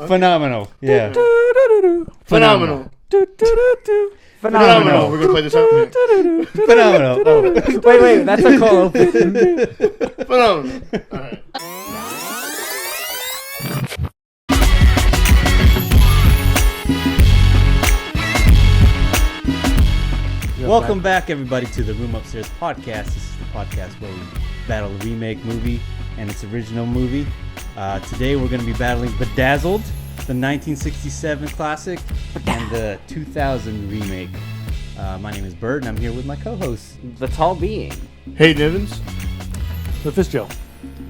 Phenomenal. Yeah. Phenomenal. Phenomenal. We're gonna play this out. Phenomenal. Oh. Wait, that's a cold open. Phenomenal. All right. Welcome back, everybody, to the Room Upstairs podcast. This is the podcast where we battle a remake movie and its original movie. Today we're going to be battling Bedazzled, the 1967 classic, and the 2000 remake. My name is Bird, and I'm here with my co-host. The TallBeing. Hayden Evans. Mephisjoe.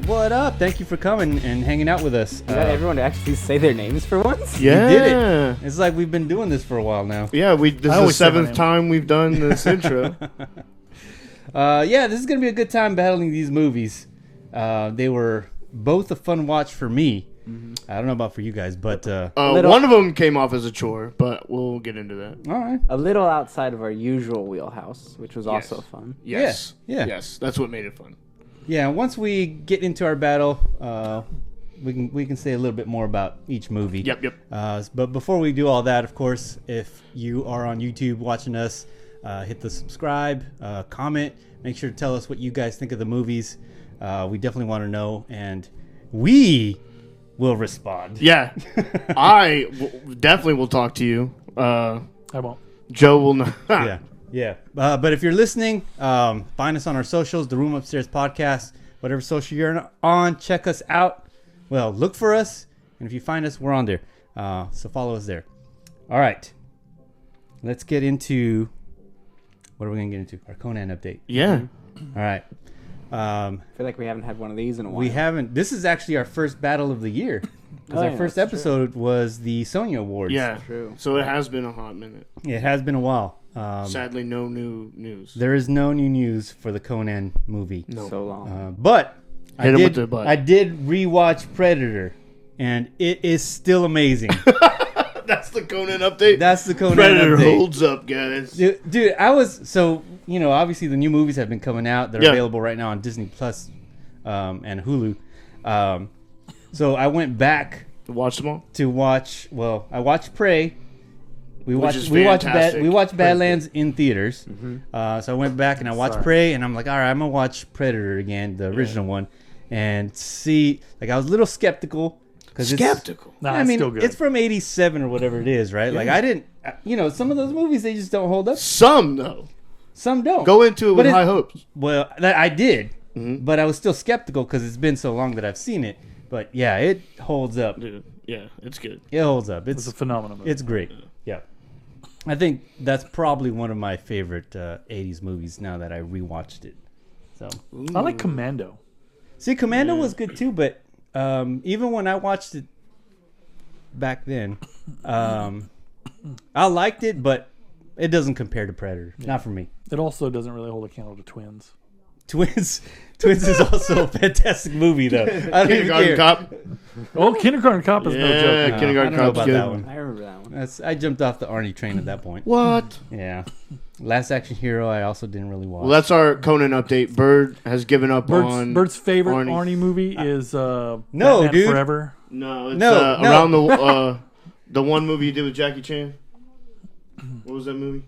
What up? Thank you for coming and hanging out with us. You got everyone to actually say their names for once? Yeah. We did it. It's like we've been doing this for a while now. Yeah, this is the always say my 7th name. time we've done this intro. Yeah, this is going to be a good time battling these movies. They were both a fun watch for me. Mm-hmm. I don't know about for you guys, but... One of them came off as a chore, but we'll get into that. all right. A little outside of our usual wheelhouse, which was Yes. also fun. Yes. Yeah. Yes. That's what made it fun. Yeah, once we get into our battle, we can say a little bit more about each movie. Yep. But before we do all that, of course, if you are on YouTube watching us, hit the subscribe, comment. Make sure to tell us what you guys think of the movies. We definitely want to know, and we will respond. Yeah. Definitely will talk to you. I won't. Joe will not. Yeah. But if you're listening, find us on our socials, the Room Upstairs Podcast, whatever social you're on, check us out. Well, look for us, and if you find us, we're on there. So follow us there. All right. Let's get into, what are we going to get into? Our Conan update. Yeah. All right. I feel like we haven't had one of these in a while. We haven't. This is actually our first battle of the year. Because Oh, our yeah, first that's episode was the Sonya Awards. Yeah. True. So it has been a hot minute. It has been a while. Sadly, no new news. There is no new news for the Conan movie. No. So long. But Hit him with the butt. I did rewatch Predator, and it is still amazing. That's the Conan update. That's the Conan Predator update. holds up, guys. Dude, I was obviously the new movies have been coming out. They're Yeah. available right now on Disney Plus and Hulu. So I went back Watch them all. to watch. Well, I watched Prey. We is watched fantastic. Badlands in theaters. Mm-hmm. So I went back and I watched Prey, and I'm like, all right, I'm gonna watch Predator again, the original one, and see. Like, I was a little skeptical because Skeptical. Nah, I it's mean, still good. it's from '87 or whatever it is, right? Like, I didn't, some of those movies they just don't hold up. Some, though. Some don't. Go into it But with high hopes. Well, I did, Mm-hmm. but I was still skeptical because it's been so long that I've seen it. But yeah, it holds up. Dude, yeah, it's good. It holds up. It's a phenomenal movie. It's great. Yeah. I think that's probably one of my favorite 80s movies now that I rewatched it. So, I like Commando. see, Commando was good too, but even when I watched it back then, I liked it, but it doesn't compare to Predator. Not for me. It also doesn't really hold a candle to Twins. Twins is also a fantastic movie, though. I don't even Kindergarten care. Cop. Oh, Kindergarten Cop is no Yeah, joke. Kindergarten I don't know Cop's about good. that one. I remember that one. I jumped off the Arnie train at that point. What? Yeah. Last Action Hero, I also didn't really watch. Well, that's our Conan update. Bird has given up on... Bird's favorite Arnie. Arnie movie is No, Batman dude. Forever. No, it's No. around the one movie he did with Jackie Chan. What was that movie?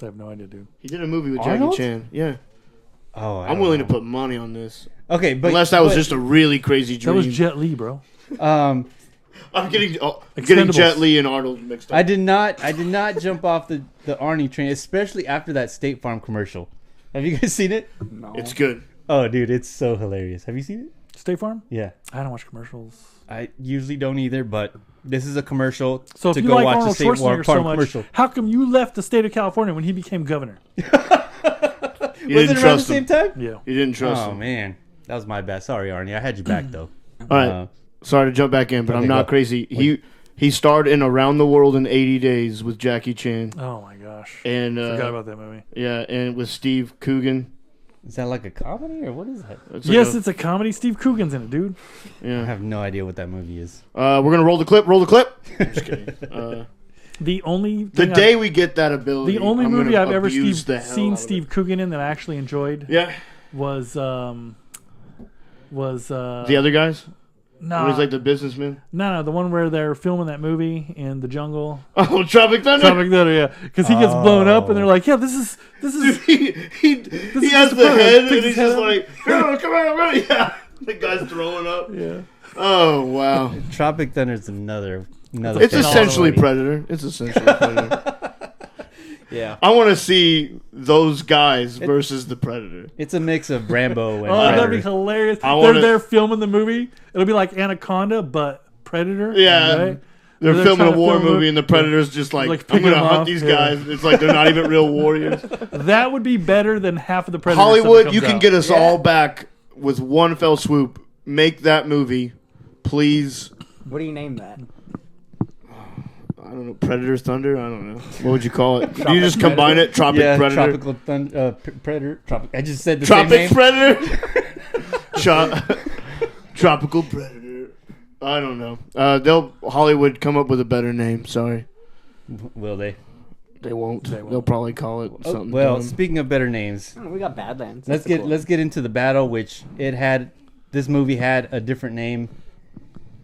I have no idea, dude. He did a movie with Arnold? Jackie Chan. Yeah. Oh, I'm willing to put money on this. Okay, but Unless that was just a really crazy That dream. was Jet Li, bro. I'm getting Expendables. Jet Li and Arnold mixed up. I did not jump off the Arnie train, especially after that State Farm commercial. Have you guys seen it? No. It's good. Oh, dude, it's so hilarious. Have you seen it? State Farm? Yeah. I don't watch commercials. I usually don't either, but this is a commercial So if to you go like watch the Arnold State Schwarzenegger Farm so much, commercial. how come you left the state of California when he became governor? You Was didn't it around the trust same him. time? Yeah. You didn't trust Oh him. man, that was my bad. Sorry, Arnie. I had you back though. All right. Sorry to jump back in, but Okay, I'm not go. crazy. He starred in Around the World in 80 Days with Jackie Chan. Oh my gosh. And Forgot about that movie. yeah, and with Steve Coogan. Is that like a comedy or what is that? It's like Yes, a- it's a comedy. Steve Coogan's in it, dude. I yeah. have no idea what that movie is. We're gonna roll the clip. Roll the clip. I'm just kidding. The only The thing day we get that ability, the only I'm movie gonna I've ever abuse the hell seen out of Steve it. Coogan in that I actually enjoyed Yeah. was The other guys. No, Where he's like the businessman. no, the one where they're filming that movie in the jungle. Oh, Tropic Thunder. Tropic Thunder, yeah, because he gets blown up, and they're like, "Yeah, this is." he is has the the predator. head, Picks and he's his just head like, oh, come on, right? Yeah. The guy's throwing up. Yeah, Oh, wow. Tropic Thunder is another. It's thing. essentially Predator. It's essentially Predator. Yeah. I want to see those guys versus the Predator. It's a mix of Rambo and oh, that'd be Predator. hilarious. wanna- They're filming the movie. It'll be like Anaconda, but Predator. Yeah. right? They're filming trying a to war film movie, and the Predator's just like, Like I'm picking going to them hunt off, these yeah. guys. It's like they're not even real warriors. That would be better than half of the Predator. stuff that Hollywood, comes you can out. get us all back with one fell swoop. Make that movie, please. What do you name that? I don't know. Predator Thunder? I don't know. What would you call it? Do you just combine it? Tropic Yeah, Predator? Tropical Thunder, Predator. I just said the same Tropic name. Predator? Tropical Predator. I don't know. Hollywood come up with a better name. Sorry. Will they? They won't. They won't. They'll probably call it something. Well, dumb. speaking of better names, We got Badlands. let's get into the battle, which this movie had a different name.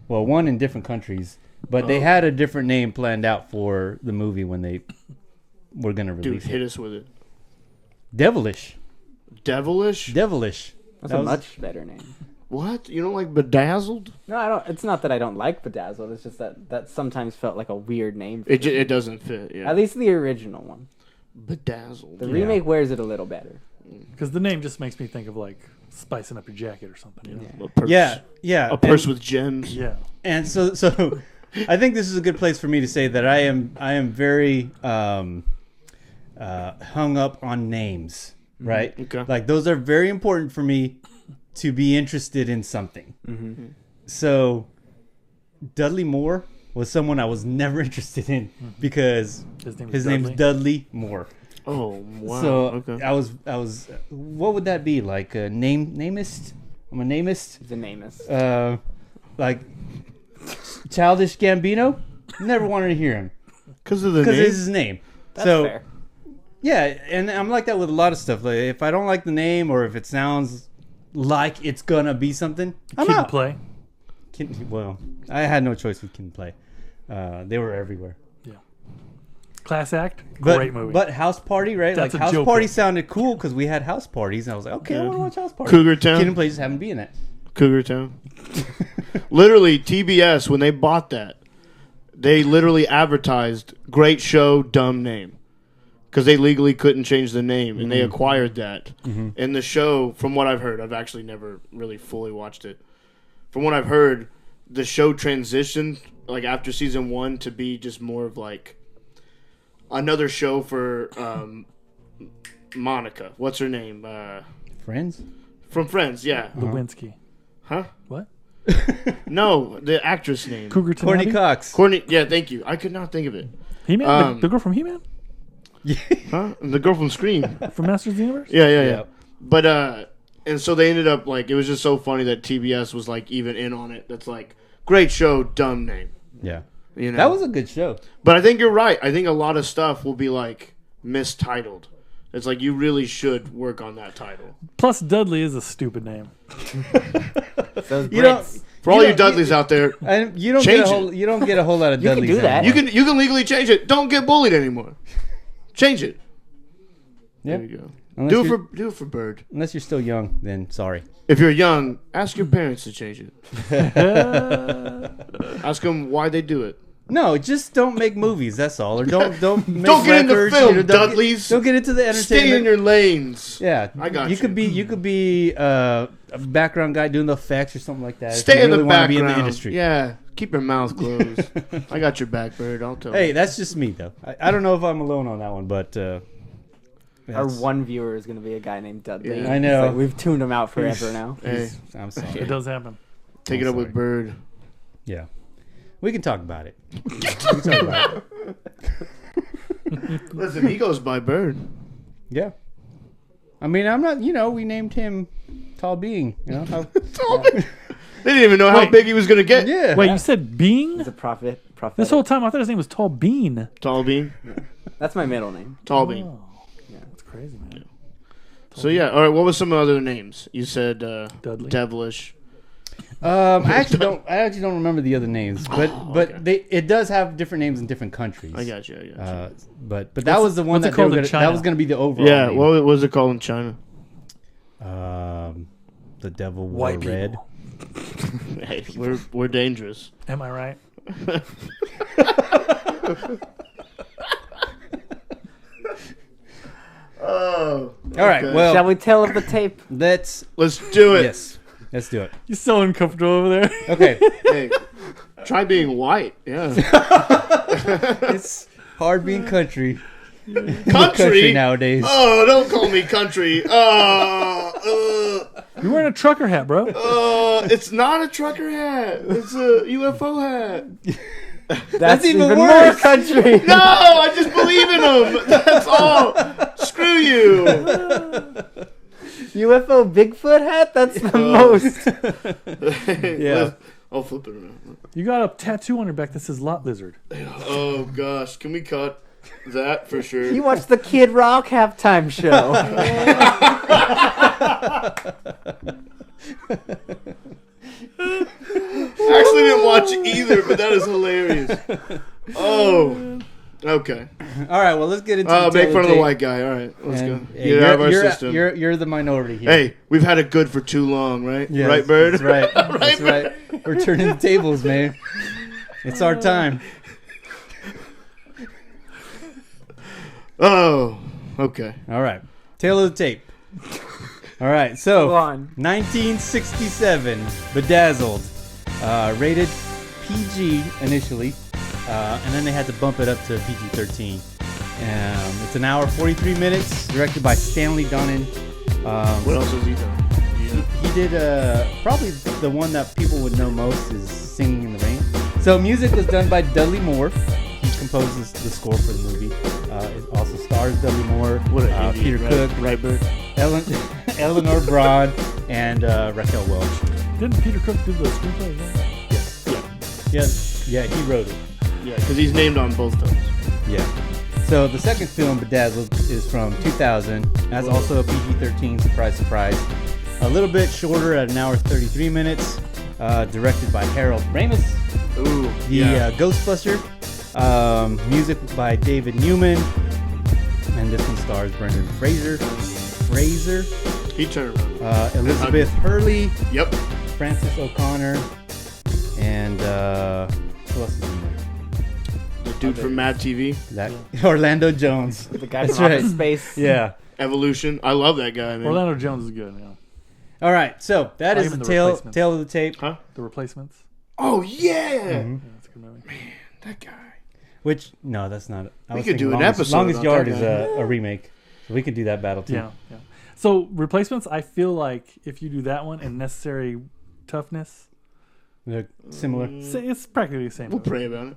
Well, one in different countries, but they had a different name planned out for the movie when they were going to Dude, release hit it. us with it. Devilish. Devilish? Devilish. That's That a was- much better name. What? You don't like Bedazzled? No, I don't. It's not that I don't like Bedazzled. It's just that sometimes felt like a weird name. For It doesn't fit. Yeah. At least the original one. Bedazzled. The remake wears it a little better. because the name just makes me think of like spicing up your jacket or something. You know? Yeah. A purse. Yeah. A purse and, with gems. Yeah. and so I think this is a good place for me to say that I am very hung up on names, right? Okay. Like those are very important for me to be interested in something. Mm-hmm. So Dudley Moore was someone I was never interested in because His name's Dudley Moore. Oh, wow. So okay. I was what would that be like a namist? I'm a namist. The name is. Like Childish Gambino. Never wanted to hear him Because of the because name? it's his name. That's so fair. yeah, and I'm like that with a lot of stuff. Like if I don't like the name or if it sounds like it's gonna be something, I'm Kid and out. Play. Well, I had no choice with Kid and Play. They were everywhere. Class Act. But, Great movie. But House Party, right? That's like a House Joker. Party sounded cool because we had house parties, and I was like, okay, I want to watch House Party. Cougar Town? Kid and Play just happened to be in that. Cougar Town. Literally, TBS, when they bought that, they literally advertised, great show, dumb name. Because they legally couldn't change the name, and they acquired that. And the show, from what I've heard, I've actually never really fully watched it. From what I've heard, the show transitioned, like after season 1, to be just more of like another show for Monica. What's her name? Friends? From Friends, yeah. Lewinsky. Huh? What? No, the actress name. Cougar Courtney Tanabe? Cox. Courtney. Yeah, thank you. I could not think of it. He-Man? The girl from He-Man? Huh? The girl from Scream. From Masters of the Universe? Yeah. Yeah. But and so they ended up like, it was just so funny that TBS was like even in on it. That's like, great show, dumb name. Yeah. You know? That was a good show. But I think you're right. I think a lot of stuff will be like mistitled. It's like you really should work on that title. Plus, Dudley is a stupid name. Those You don't- Brits. For all You you don't- Dudleys out there, And you don't Change get a whole. You don't get a whole lot of You can Dudleys. do that. anymore. you can legally change it. Don't get bullied anymore. Change it. Yeah. There you go. Unless Do it for Bird. unless you're still young, then sorry. If you're young, ask your parents to change it. Ask them why they do it. No, just don't make movies. That's all. Or don't make Don't get into records, film, don't Dudleys. don't get into the entertainment. Stay in your lanes. Yeah, I got you. you. Could be a background guy doing the effects or something like that. if Stay you in really the wanna background. Be in the industry. Yeah, keep your mouth closed. I got your back, Bird. I'll tell Hey, you. that's just me though. I don't know if I'm alone on that one, but Our that's- one viewer is going to be a guy named Dudley. Yeah. I know. It's like we've tuned him out forever now. Hey, I'm sorry. It does happen. take it I'm up with sorry. Bird. Yeah, we can talk about it. We can talk about it. Listen, he goes by Bird. Yeah, I mean, I'm not. You know, we named him TallBeing. You know, how, They didn't even know how Wait. big he was gonna get. yeah. Wait, you said Being? He's a prophet. This whole time I thought his name was Tall Bean. TallBeing. That's my middle name. TallBeing. Oh, yeah, that's crazy, man. So yeah, all right. What was some other names? You said Dudley. Devilish. I actually don't remember the other names, but okay. it does have different names in different countries. I got you. But that was the one what's it that called in China? that was gonna be the overall. Yeah, name. what was it called in China? The Devil Wore White Red. Hey, we're dangerous. Am I right? Oh. All right. Well, Shall we tell of the tape? let's do it. yes, let's do it. You're so uncomfortable over there. Okay. Hey, try being white. Yeah. It's hard being country. Country nowadays. Oh, don't call me country. You're wearing a trucker hat, bro. It's not a trucker hat. It's a UFO hat. That's even even worse. more country. No, I just believe in them. That's all. Screw you. UFO Bigfoot hat? That's the most. Yeah. I'll flip it around. You got a tattoo on your back that says lot lizard. Oh gosh, can we cut that for sure? You watched the Kid Rock halftime show. I actually didn't watch either, but that is hilarious. Oh, okay. All right. Well, let's get into. Make fun of the white guy. All right, let's go. Hey, Get out of our system. You're the minority here. Hey, we've had it good for too long, right? Yes, right, Bird? That's right. That's Bird? right. We're turning the tables, man. It's our time. Oh, okay. All right. Tail of the tape. All right. So, Go on. 1967, Bedazzled, rated PG initially, and then they had to bump it up to PG-13. It's an hour 43 minutes. Directed by Stanley Donen. What else has he done? He did probably the one that people would know most is Singing in the Rain. So music was done by Dudley Moore. He composes the score for the movie. It also stars Dudley Moore, What an Peter idiot, Cook, right, Bird? Eleanor Broad, and Raquel Welch. Didn't Peter Cook do the screenplay? Yeah, he wrote it. Yeah, because he's named on both films. Yeah. So the second film, Bedazzled, is from 2000. That's also a PG-13. Surprise, surprise. A little bit shorter at an hour 33 minutes. Directed by Harold Ramis. Ooh, The Ghostbuster. Music by David Newman. And this one stars Brendan Fraser. he turned around. Elizabeth Hurley. Yep. Francis O'Connor. And who else is in there? The dude from Mad TV. That Orlando Jones. The guy That's from right. Office Space. Yeah. Evolution. I love that guy, man. Orlando Jones is good, yeah. All right. So that Not is even the The tail Replacements. of the tape. Huh? The Replacements. Oh, yeah. Mm-hmm. Yeah, that's a good movie. That guy. Which no, that's not. I We was could do thinking an episode Longest about Yard that is guy. a remake, so we could do that battle too. Yeah. So Replacements, I feel like if you do that one and Necessary Toughness, They're similar. it's practically the same. We'll movie. pray about it.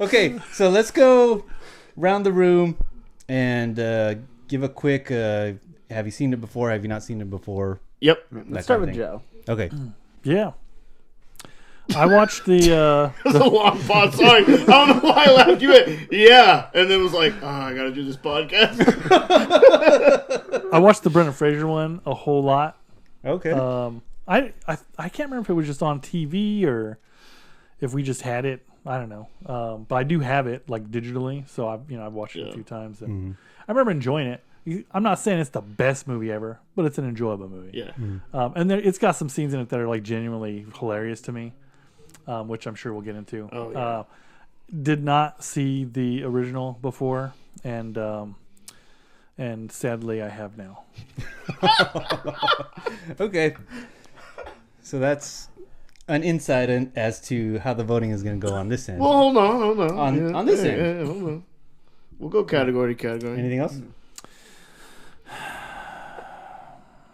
Okay, so let's go round the room and give a quick. Have you seen it before? Have you not seen it before? Yep. Let's start with Joe. Okay. Yeah. I watched the That's a long pause. Sorry. I don't know why I laughed. You went, yeah. And then was like, oh, I got to do this podcast. I watched the Brendan Fraser one a whole lot. Okay. I can't remember if it was just on TV or if we just had it. I don't know. But I do have it like digitally, so I've watched it a few times and I remember enjoying it. I'm not saying it's the best movie ever, but it's an enjoyable movie. Yeah. And it's got some scenes in it that are like genuinely hilarious to me, which I'm sure we'll get into. Oh, yeah. Did not see the original before, and sadly I have now. Okay. So that's an insight as to how the voting is going to go on this end. Well, hold on. On this end. Yeah, hold on. We'll go category to category. Anything else?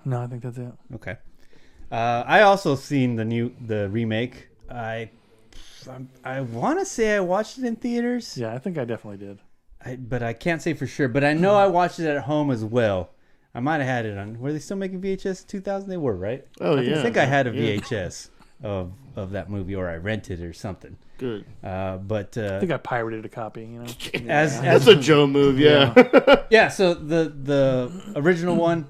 No, I think that's it. Okay. I also seen the remake. I want to say I watched it in theaters. Yeah, I think I definitely did. But I can't say for sure. But I know I watched it at home as well. I might have had it on. Were they still making VHS 2000? They were, right? Oh, I think I had a Yeah. VHS of that movie, or I rented it or something. Good. But I think I pirated a copy. You know, as That's a Joe move, yeah. yeah. So the original one,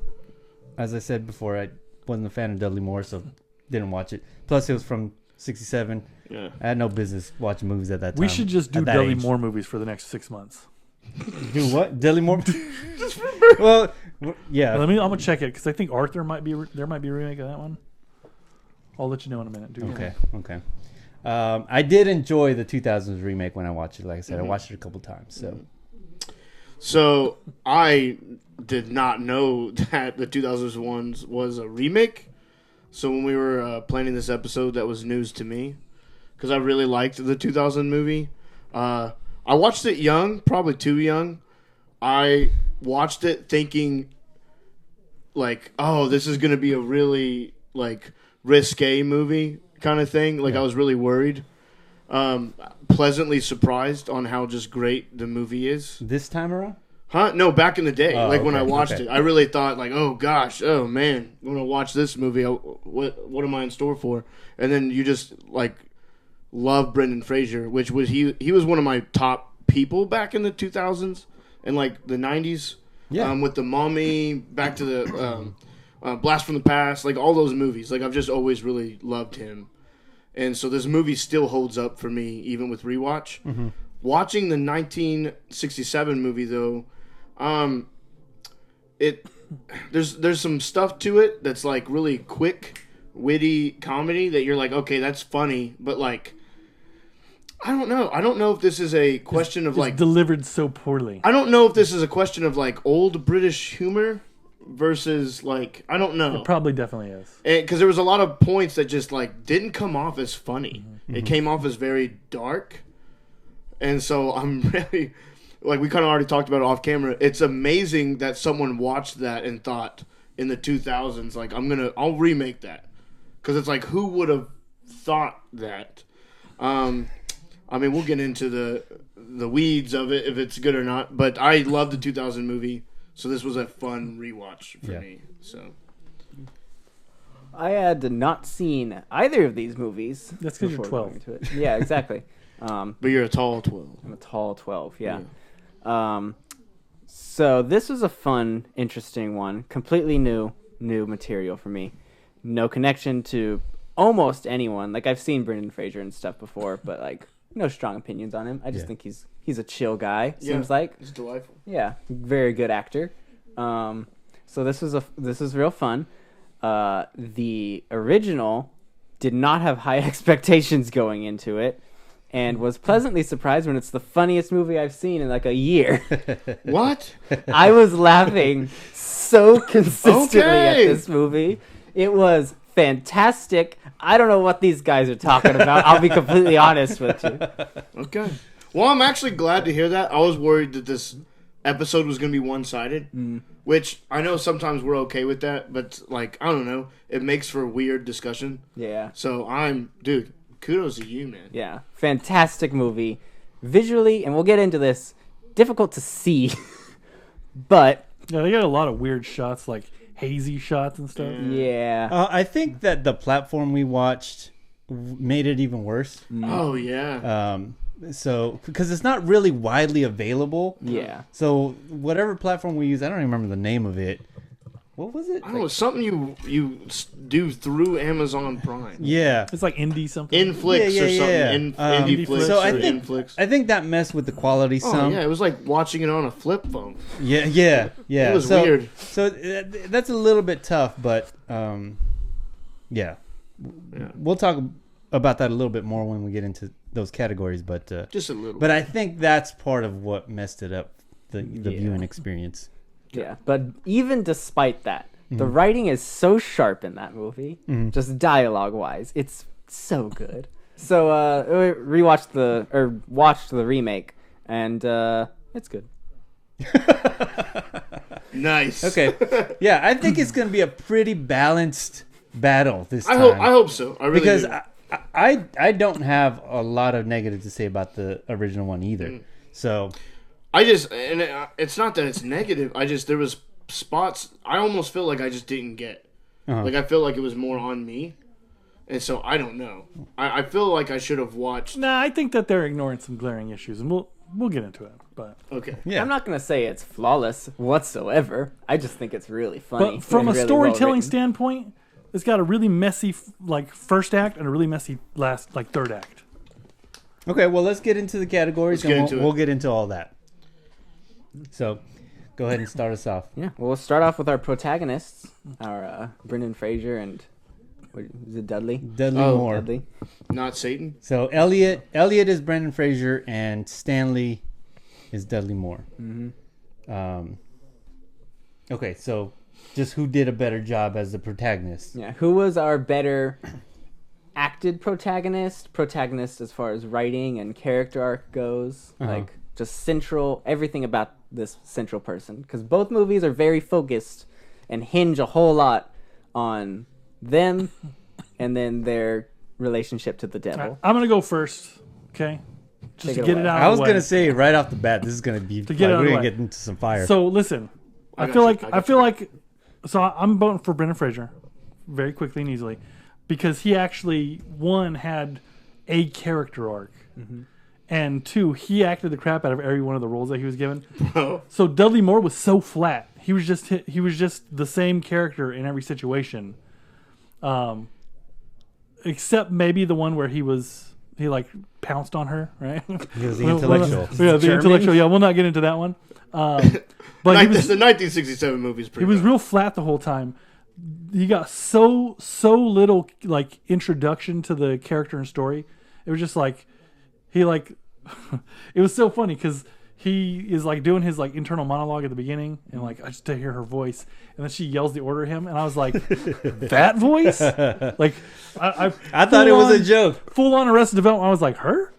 as I said before, wasn't a fan of Dudley Moore, so didn't watch it. Plus, it was from '67. Yeah. I had no business watching movies at that time. We should just do at that Dudley age. Moore movies for the next 6 months. Do what? Dudley Moore? Well, yeah. I'm gonna check it because I think Arthur might be there might be a remake of that one. I'll let you know in a minute. Dude. Okay. I did enjoy the 2000s remake when I watched it. Like I said, I watched it a couple times. So I did not know that the 2001 was a remake. So when we were planning this episode, that was news to me because I really liked the 2000 movie. I watched it young, probably too young. I watched it thinking, like, oh, this is going to be a really, like, risque movie kind of thing. Like, I was really worried. Pleasantly surprised on how just great the movie is. This time around? Huh? No, back in the day. Oh, when I watched okay. it, I really thought, like, oh, gosh, oh, man, I'm going to watch this movie. What am I in store for? And then you just, like, love Brendan Fraser, which was he was one of my top people back in the 2000s and, like, the 90s. Yeah. With The Mummy, back to the Blast from the Past, like, all those movies. Like, I've just always really loved him. And so this movie still holds up for me, even with rewatch. Mm-hmm. Watching the 1967 movie, though, there's some stuff to it that's like really quick, witty comedy that you're like, okay, that's funny, but like, I don't know. I don't know if this is a question of It's like delivered so poorly. I don't know if this is a question of like old British humor versus like I don't know. It probably definitely is. Because there was a lot of points that just like didn't come off as funny. Mm-hmm. It came off as very dark. And so I'm really, like we kind of already talked about it off camera. It's amazing that someone watched that and thought in the 2000s, like I'll remake that. Because it's like, who would have thought that? I mean, we'll get into the weeds of it if it's good or not. But I love the 2000 movie, so this was a fun rewatch for me. So I had not seen either of these movies. That's because you're before 12. going to it. Yeah, exactly. but you're a tall 12. I'm a tall 12, yeah. So this was a fun, interesting one. Completely new material for me. No connection to almost anyone. Like, I've seen Brendan Fraser and stuff before, but, like, no strong opinions on him. I just think he's a chill guy, seems like. He's delightful. Yeah, very good actor. So this was real fun. The original did not have high expectations going into it, and was pleasantly surprised when it's the funniest movie I've seen in like a year. What? I was laughing so consistently at this movie. It was fantastic. I don't know what these guys are talking about. I'll be completely honest with you. Okay. Well, I'm actually glad to hear that. I was worried that this episode was going to be one-sided, which I know sometimes we're okay with that, but, like, I don't know. It makes for a weird discussion. Yeah. So dude, kudos to you, man. Yeah. Fantastic movie. Visually, and we'll get into this, difficult to see, but... Yeah, they got a lot of weird shots, like hazy shots and stuff. Yeah. I think that the platform we watched made it even worse. Oh, yeah. So, because it's not really widely available. Yeah. So, whatever platform we use, I don't even remember the name of it. What was it? I don't know. Something you do through Amazon Prime. Yeah. It's like indie something. Inflix or something. Indie So, Inflix. I think that messed with the quality Oh, some. yeah. It was like watching it on a flip phone. Yeah. It was weird. So, that's a little bit tough, but, yeah. We'll talk about that a little bit more when we get into those categories, but Just a little. But I think that's part of what messed it up, the viewing experience. Yeah, but even despite that, the writing is so sharp in that movie, just dialogue-wise. It's so good. So we watched the remake, and it's good. Nice. Okay. Yeah, I think it's going to be a pretty balanced battle this time. I hope so. I really because do. I don't have a lot of negative to say about the original one either. So it's not that it's negative. There was spots I almost feel like I just didn't get. Like I feel like it was more on me, and so I don't know. I feel like I should have watched. Nah, I think that they're ignoring some glaring issues, and we'll get into it. But Okay. yeah, I'm not gonna say it's flawless whatsoever. I just think it's really funny. But from and a really storytelling well-written. standpoint, It's got a really messy like first act and a really messy last like third act. Okay, well, let's get into the categories, we'll get into all that. So, go ahead and start us off. Yeah, well, we'll start off with our protagonists, our Brendan Fraser and is it Dudley? Dudley Moore. Dudley. Not Satan. So Elliot is Brendan Fraser, and Stanley is Dudley Moore. Mm-hmm. Okay, so just who did a better job as the protagonist? Yeah, who was our better acted protagonist as far as writing and character arc goes? Like just central, everything about this central person. Because both movies are very focused and hinge a whole lot on them and then their relationship to the devil. I'm gonna go first. Okay, just Take to it get away. it out. I was of the way. gonna say right off the bat, this is gonna be To get it out we're of the gonna way. get into some fire. So listen, I feel like so I'm voting for Brendan Fraser very quickly and easily because he actually had a character arc, and two, he acted the crap out of every one of the roles that he was given. So Dudley Moore was so flat. He was just the same character in every situation, except maybe the one where he like pounced on her, right? He was the intellectual. Yeah, the intellectual. Yeah, we'll not get into that one. But he was, the 1967 movie is pretty. he was bad. real flat the whole time. He got so little like introduction to the character and story. It was just like he like it was so funny because he is like doing his like internal monologue at the beginning and like I just to hear her voice and then she yells the order at him and I was like that voice like I thought it was a joke. Full on Arrested Development. I was like her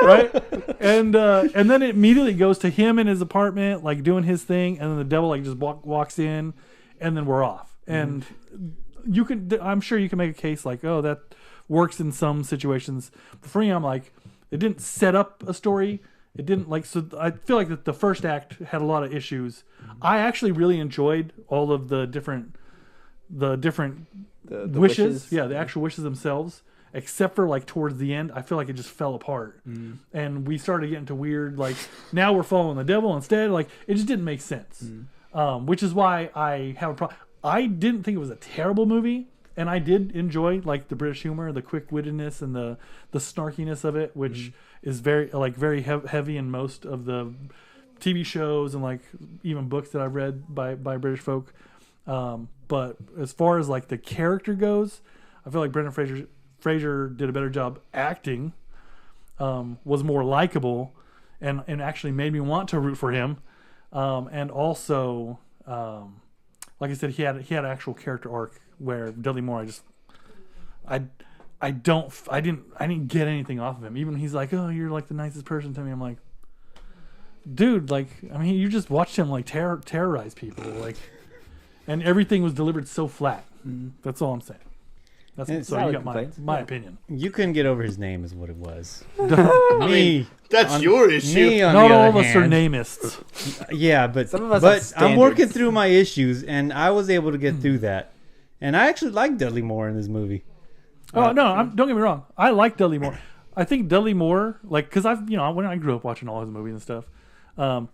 right and then it immediately goes to him in his apartment like doing his thing and then the devil like just walks in and then we're off and I'm sure you can make a case like oh that works in some situations but for me I'm like it didn't set up a story. It didn't like so. I feel like that the first act had a lot of issues. I actually really enjoyed all of the different wishes. Yeah, the actual wishes themselves. Except for like towards the end, I feel like it just fell apart, and we started getting to weird like now we're following the devil instead. Like it just didn't make sense, which is why I have a problem. I didn't think it was a terrible movie, and I did enjoy like the British humor, the quick-wittedness, and the snarkiness of it, which is very heavy in most of the TV shows and like even books that I've read by British folk. But as far as like the character goes, I feel like Brendan Fraser did a better job acting, was more likable, and actually made me want to root for him. And also, like I said, he had an actual character arc where Dudley Moore, I didn't get anything off of him. Even he's like, oh, you're like the nicest person to me. I'm like, dude, like, I mean, you just watched him like terrorize people, like, and everything was delivered so flat. That's all I'm saying. It's So you got my opinion. You couldn't get over his name, is what it was. mean, that's your issue. Me, on Not the all other of us are hand, namists. Yeah, but Some of us but have I'm working standards. through my issues, and I was able to get through that. And I actually like Dudley Moore in this movie. Oh no, don't get me wrong. I like Dudley Moore. I think Dudley Moore, like, because when I grew up watching all his movies and stuff,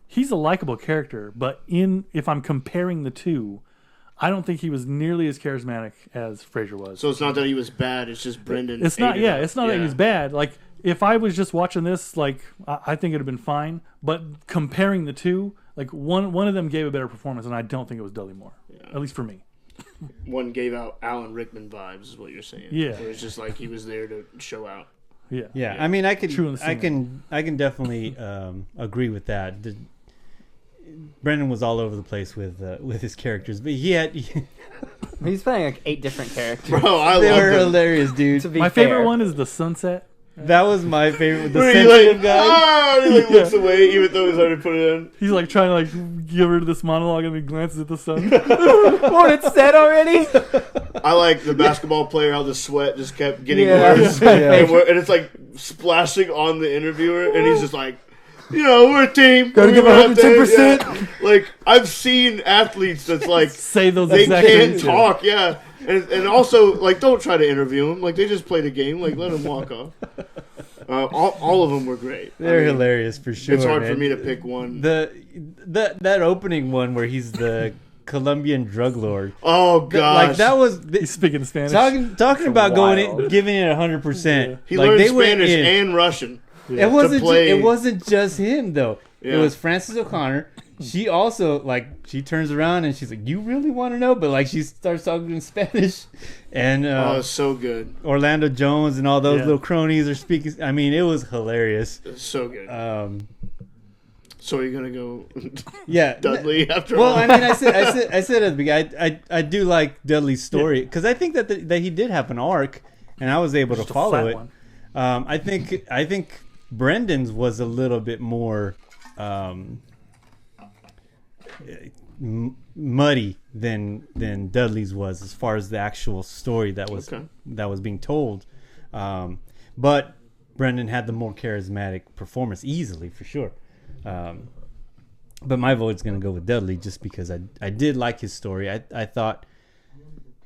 he's a likable character. But if I'm comparing the two, I don't think he was nearly as charismatic as Fraser was. So it's not that he was bad. It's just Brendan. It's not. hated Yeah, him. it's not that he was bad. Like if I was just watching this, like I think it'd have been fine. But comparing the two, like one of them gave a better performance, and I don't think it was Dudley Moore. Yeah. At least for me. One gave out Alan Rickman vibes, is what you're saying. Yeah. Where it's just like he was there to show out. Yeah. Yeah, I mean, I True can definitely agree with that. Brendan was all over the place with his characters, but He's playing like 8 different characters. Bro, I they love were him. hilarious, dude. To be My fair. favorite one is the sunset. That was my favorite. The Where he sensitive like, guy. he like looks away even though he's already put it in. He's like trying to like give her this monologue and he glances at the sun. What, it's said already? I like the basketball player how the sweat just kept getting Yeah. worse. Yeah. And it's like splashing on the interviewer and he's just like, we're a team. Gotta give We're out there, 110%. yeah. Like, I've seen athletes that's like, Say those they exact can't things. talk, yeah. And also, like, don't try to interview them. Like, they just played a game. Like, let them walk off. All of them were great. They're hilarious for sure. It's hard man. for me to pick one. That opening one where he's the Colombian drug lord. Oh god, Like that was He's speaking Spanish. talking about going wild. in, giving it 100%. he like learned they went Spanish in. and Russian. It wasn't. play- It wasn't just him though. Yeah. It was Frances O'Connor. She also she turns around and she's like, "You really want to know?" But like she starts talking in Spanish, and Oh, so good, Orlando Jones and all those Yeah. little cronies are speaking. I mean, it was hilarious. so good. So you're gonna go Yeah, Dudley after? Well, all? I mean, I said at the beginning, I do like Dudley's story because I think that he did have an arc, and I was able Just to a follow flat it. one. I think Brendan's was a little bit more muddy than Dudley's was as far as the actual story that was being told. But Brendan had the more charismatic performance easily for sure. But my vote's gonna go with Dudley just because I did like his story. I thought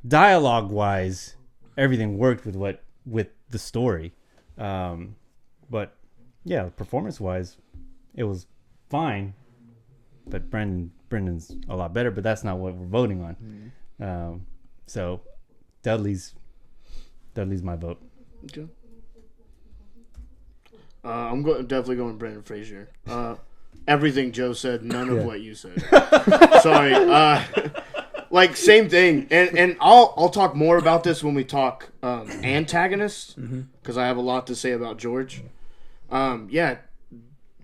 dialogue wise everything worked with the story. But yeah, performance wise it was fine. But Brendan's a lot better, but that's not what we're voting on. So Dudley's my vote. Okay. I'm definitely going Brendan Fraser. Everything Joe said, none of what you said. Sorry. Like same thing, and I'll talk more about this when we talk antagonists because I have a lot to say about George. Yeah,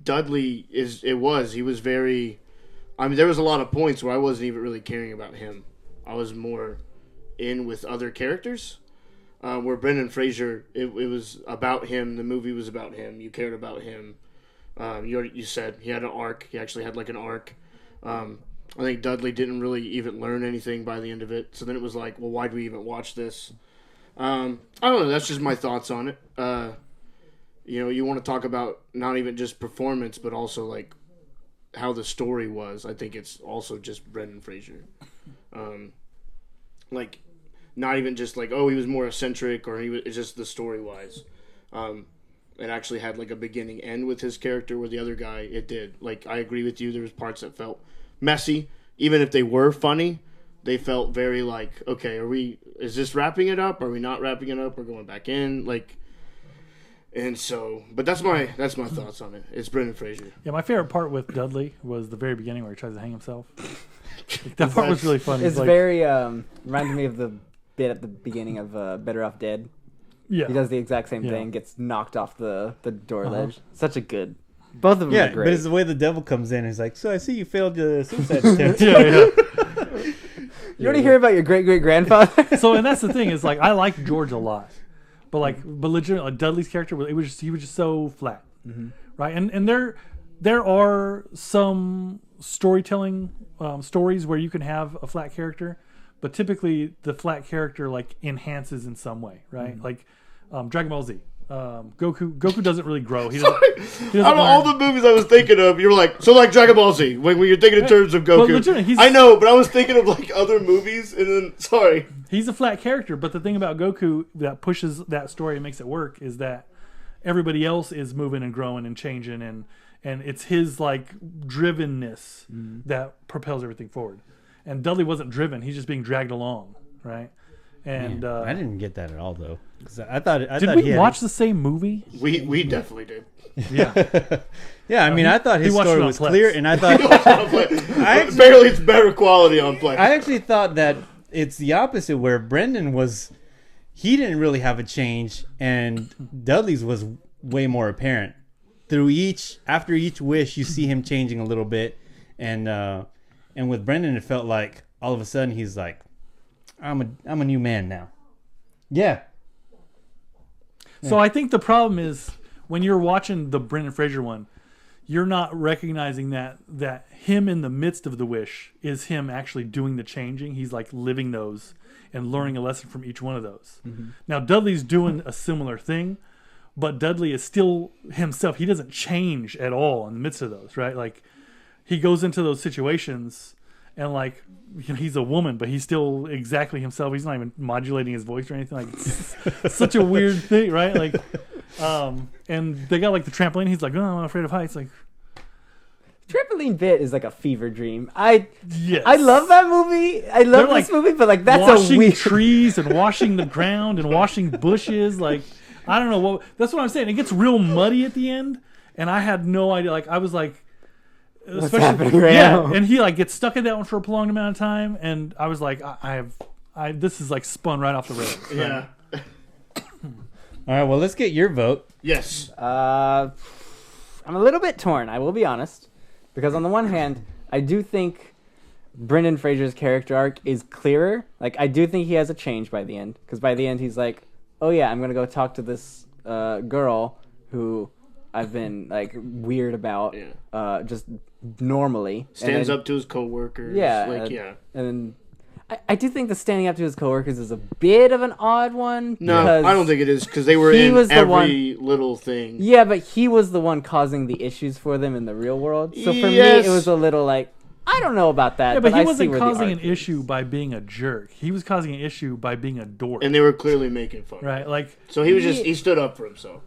Dudley he was very. I mean, there was a lot of points where I wasn't even really caring about him. I was more in with other characters. Where Brendan Fraser, it was about him. The movie was about him. You cared about him. You said he had an arc. He actually had like an arc. I think Dudley didn't really even learn anything by the end of it. So then it was like, well, why do we even watch this? I don't know. That's just my thoughts on it. You want to talk about not even just performance, but also like how the story was. I think it's also just Brendan Fraser. Like, not even just like, oh, he was more eccentric or it's just the story wise. It actually had like a beginning end with his character where the other guy, it did. Like, I agree with you. There was parts that felt messy. Even if they were funny, they felt very like, okay, is this wrapping it up? Are we not wrapping it up? We're going back in? Like, and so, but that's my thoughts on it. It's Brendan Fraser. Yeah, my favorite part with Dudley was the very beginning where he tries to hang himself. That part was really funny. It's like, very reminded me of the bit at the beginning of Better Off Dead. yeah. He does the exact same Yeah. thing, gets knocked off the door ledge. Such a good. Both of them Yeah, are great. but it's the way the devil comes in. He's like, "So I see you failed your suicide attempt." yeah. You already hear about your great great grandfather? So, and that's the thing is like I like George a lot, but legitimately Dudley's character he was just so flat, right? And there are some storytelling stories where you can have a flat character, but typically the flat character like enhances in some way, right? Like Dragon Ball Z. Goku doesn't really grow. He doesn't Out of all the movies I was thinking of, you were like, so like Dragon Ball Z, when you're thinking in terms of Goku. legitimately, I know, but I was thinking of like other movies, and then, sorry. He's a flat character, but the thing about Goku that pushes that story and makes it work is that everybody else is moving and growing and changing, and it's his like drivenness that propels everything forward. And Dudley wasn't driven; he's just being dragged along, right? And I didn't get that at all though. 'Cause I thought did we watch the same movie? We definitely did. Yeah, Yeah, I mean, I thought his watched it story on was Plex. clear, and I thought Apparently, it's better quality on Plex. I actually thought that it's the opposite, where Brendan he didn't really have a change, and Dudley's was way more apparent. After each wish, you see him changing a little bit, and with Brendan, it felt like all of a sudden he's like, I'm a new man now. Yeah. So I think the problem is when you're watching the Brendan Fraser one, you're not recognizing that him in the midst of the wish is him actually doing the changing. He's like living those and learning a lesson from each one of those. Now Dudley's doing a similar thing, but Dudley is still himself. He doesn't change at all in the midst of those, right? Like he goes into those situations and like, you know, he's a woman, but he's still exactly himself. He's not even modulating his voice or anything. Like it's such a weird thing, right? Like, and they got like the trampoline. He's like, "Oh, I'm afraid of heights." Like, Trampoline Bit is like a fever dream. Yes. I love that movie. I love They're this movie, but like that's washing a weird trees and washing the ground and washing bushes. Like, I don't know what. That's what I'm saying. It gets real muddy at the end, and I had no idea. Like, I was like, What's happening right now? and he like gets stuck in that one for a prolonged amount of time, and I was like, this is like spun right off the rails. Yeah. All right, well, let's get your vote. Yes. I'm a little bit torn, I will be honest. Because on the one hand, I do think Brendan Fraser's character arc is clearer. Like, I do think he has a change by the end. Because by the end, he's like, oh yeah, I'm going to go talk to this girl who I've been, like, weird about just normally. Stands up to his coworkers. Yeah. Like, And I do think the standing up to his coworkers is a bit of an odd one. No, I don't think it is, because they were in every little thing. Yeah, but he was the one causing the issues for them in the real world. So for me, it was a little like, I don't know about that. Yeah, but he I wasn't see where causing the an arc is. issue by being a jerk. He was causing an issue by being a dork. And they were clearly making fun. Right? Like, So he was he stood up for himself.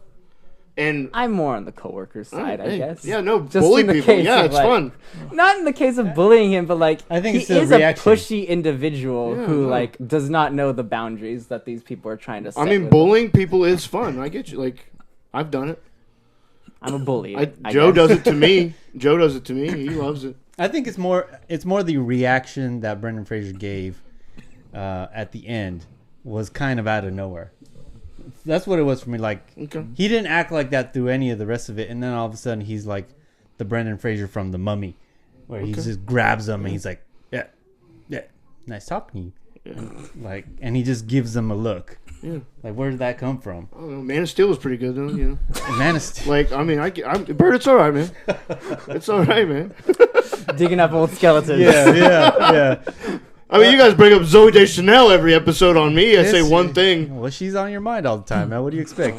And I'm more on the coworker side, I guess. Yeah, no, Just bully in the people. case Yeah, of, it's like, fun. Not in the case of bullying him, but like I think he it's the is reaction. a pushy individual Yeah, who no. like does not know the boundaries that these people are trying to set. I mean, with bullying people is fun. I get you. Like, I've done it. him. I'm a bully. Joe does it to me. Joe does it to me. He loves it. I think it's more the reaction that Brendan Fraser gave at the end was kind of out of nowhere. That's what it was for me. Like, Okay. he didn't act like that through any of the rest of it, and then all of a sudden he's like the Brendan Fraser from The Mummy, where he just grabs them and he's like, yeah, nice talking to you, and he just gives them a look. Yeah. Like, where did that come from? I don't know. Man of Steel was pretty good, though, you know. And Man of Steel. Like, I mean, Bert, it's all right, man. It's all right, man. Digging up old skeletons. Yeah. I mean, you guys bring up Zoe Deschanel every episode on me. I say Yes, one thing. Well, she's on your mind all the time, man. What do you expect?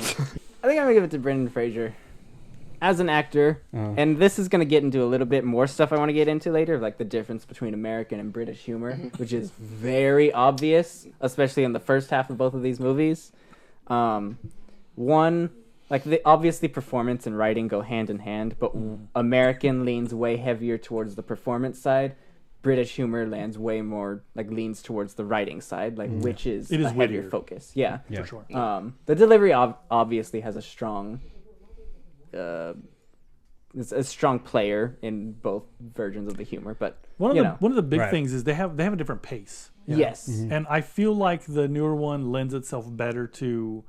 I think I'm gonna give it to Brendan Fraser as an actor, and this is gonna get into a little bit more stuff I want to get into later, like the difference between American and British humor, which is very obvious, especially in the first half of both of these movies. One, like obviously performance and writing go hand in hand, but American leans way heavier towards the performance side. British humor leans towards the writing side, which is It is a heavier wittier. focus. Yeah. for sure. The delivery obviously has a strong, it's a strong player in both versions of the humor. But One of the big Right. things is they have a different pace. yes, And I feel like the newer one lends itself better to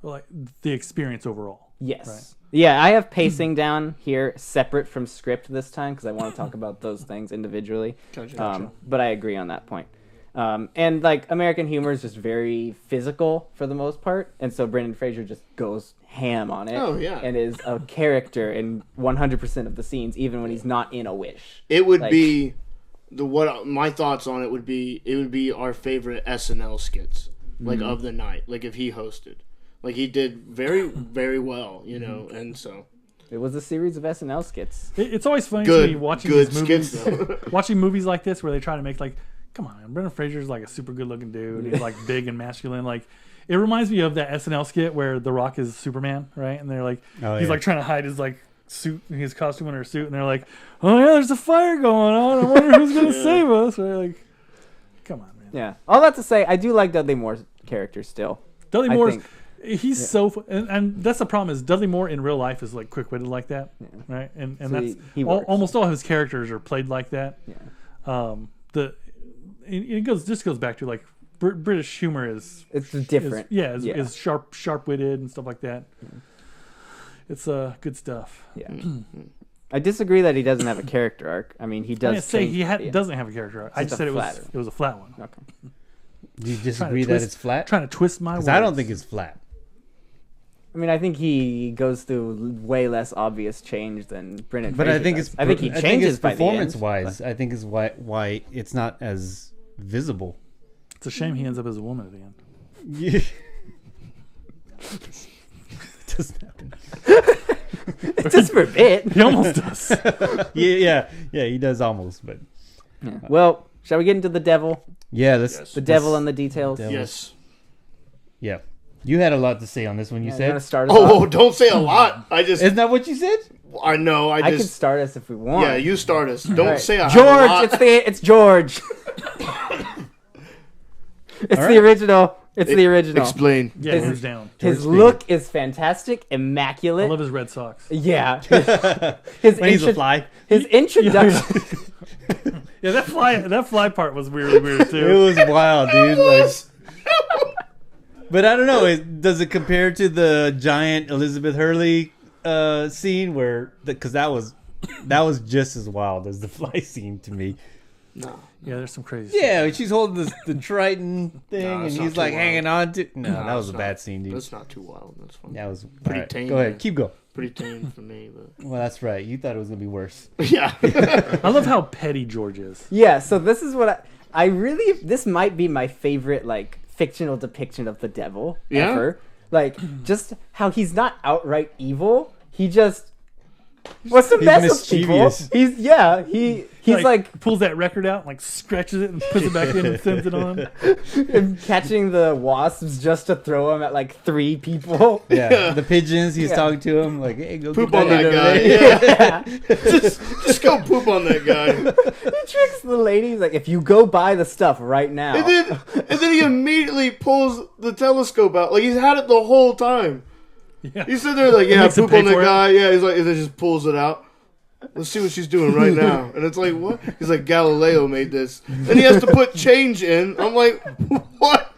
like the experience overall. yes, Right. yeah. I have pacing down here separate from script this time because I want to talk about those things individually. Gotcha. But I agree on that point. And like American humor is just very physical for the most part, and so Brendan Fraser just goes ham on it. Oh, yeah. And is a character in 100% of the scenes, even when he's not in a wish. It would Like- be my thoughts on it would be our favorite SNL skits, like of the night, like if he hosted. Like he did very, very well, you know, and so It was a series of SNL skits. It's always funny to me good watching these movies, skits though. watching movies like this where they try to make like, come on, man, Brendan Fraser's like a super good looking dude. He's like big and masculine. Like, it reminds me of that SNL skit where The Rock is Superman, right? And they're like, he's like trying to hide his like suit, his costume under a suit, and they're like, oh yeah, there's a fire going on. I wonder who's gonna save us. Right? Like, come on, man. Yeah. All that to say, I do like Dudley Moore's character still. Dudley I Moore's. think. He's and that's the problem is Dudley Moore in real life is like quick-witted like that, right? And So that's he works. almost all of his characters are played like that. Yeah. It goes back to like British humor is It's different. is sharp-witted and stuff like that. It's good stuff. Yeah. I disagree that he doesn't have a character arc. I mean, he does. I didn't say he change- yeah. doesn't have a character arc. I Just just a said flatter. it was a flat one. Okay. Do you disagree that it's flat? Trying to twist my words. Because I don't think it's flat. I mean, I think he goes through way less obvious change than Brendan. But Fraser I think does. it's. I think he changes by the end. Performance-wise, I think is why it's not as visible. It's a shame he ends up as a woman at the end. Yeah. It doesn't happen. Just for a bit. He almost does. Yeah, he does almost, but Yeah. Well, shall we get into the devil? yeah, let's. Yes. The devil and the details. Devil. Yes. Yeah, you had a lot to say on this one. You Yeah, you want to said, start us off? Oh, don't say a lot. I just isn't that what you said? I know. I can start us if we want. Yeah, you start us. Don't Right. say I have a George. lot. It's George. It's the original. It's the original. Explain. Yeah, hands down. His look is fantastic, immaculate. I love his Red Sox. Yeah. His When he's a fly. His introduction. Yeah, that fly part was really weird It too. was wild, dude. Like, but I don't know. Does it compare to the giant Elizabeth Hurley scene where because that was just as wild as the fly scene to me. No. Yeah, there's some crazy. Yeah, when she's holding the Triton thing No, and it's he's not like too hanging on to. No, that was it's a not. bad scene, dude. That's not too wild. That's fine. That was Pretty all right, tame, Go ahead, man. keep going. Pretty tame for me, but Well, that's right. You thought it was gonna be worse. yeah. I love how petty George is. Yeah, so this is what I really this might be my favorite like fictional depiction of the devil Yeah? ever. Like just how he's not outright evil. He just what's the He's best with people? mischievous. He's like pulls that record out, like scratches it and puts it back in and sends it on. catching the wasps just to throw them at like 3 people. Yeah, the pigeons. He's Yeah. talking to him like, "Hey, go Poop get on that over guy. there." Yeah. just go poop on that guy. He tricks the ladies like if you go buy the stuff right now. And then he immediately pulls the telescope out. Like he's had it the whole time. Yeah. He's sitting there like, yeah, Makes him poop on pay that for it. guy. Yeah, he's like, and then just pulls it out. Let's see what she's doing right now. And it's like, what? He's like, Galileo made this. And he has to put change in. I'm like, what?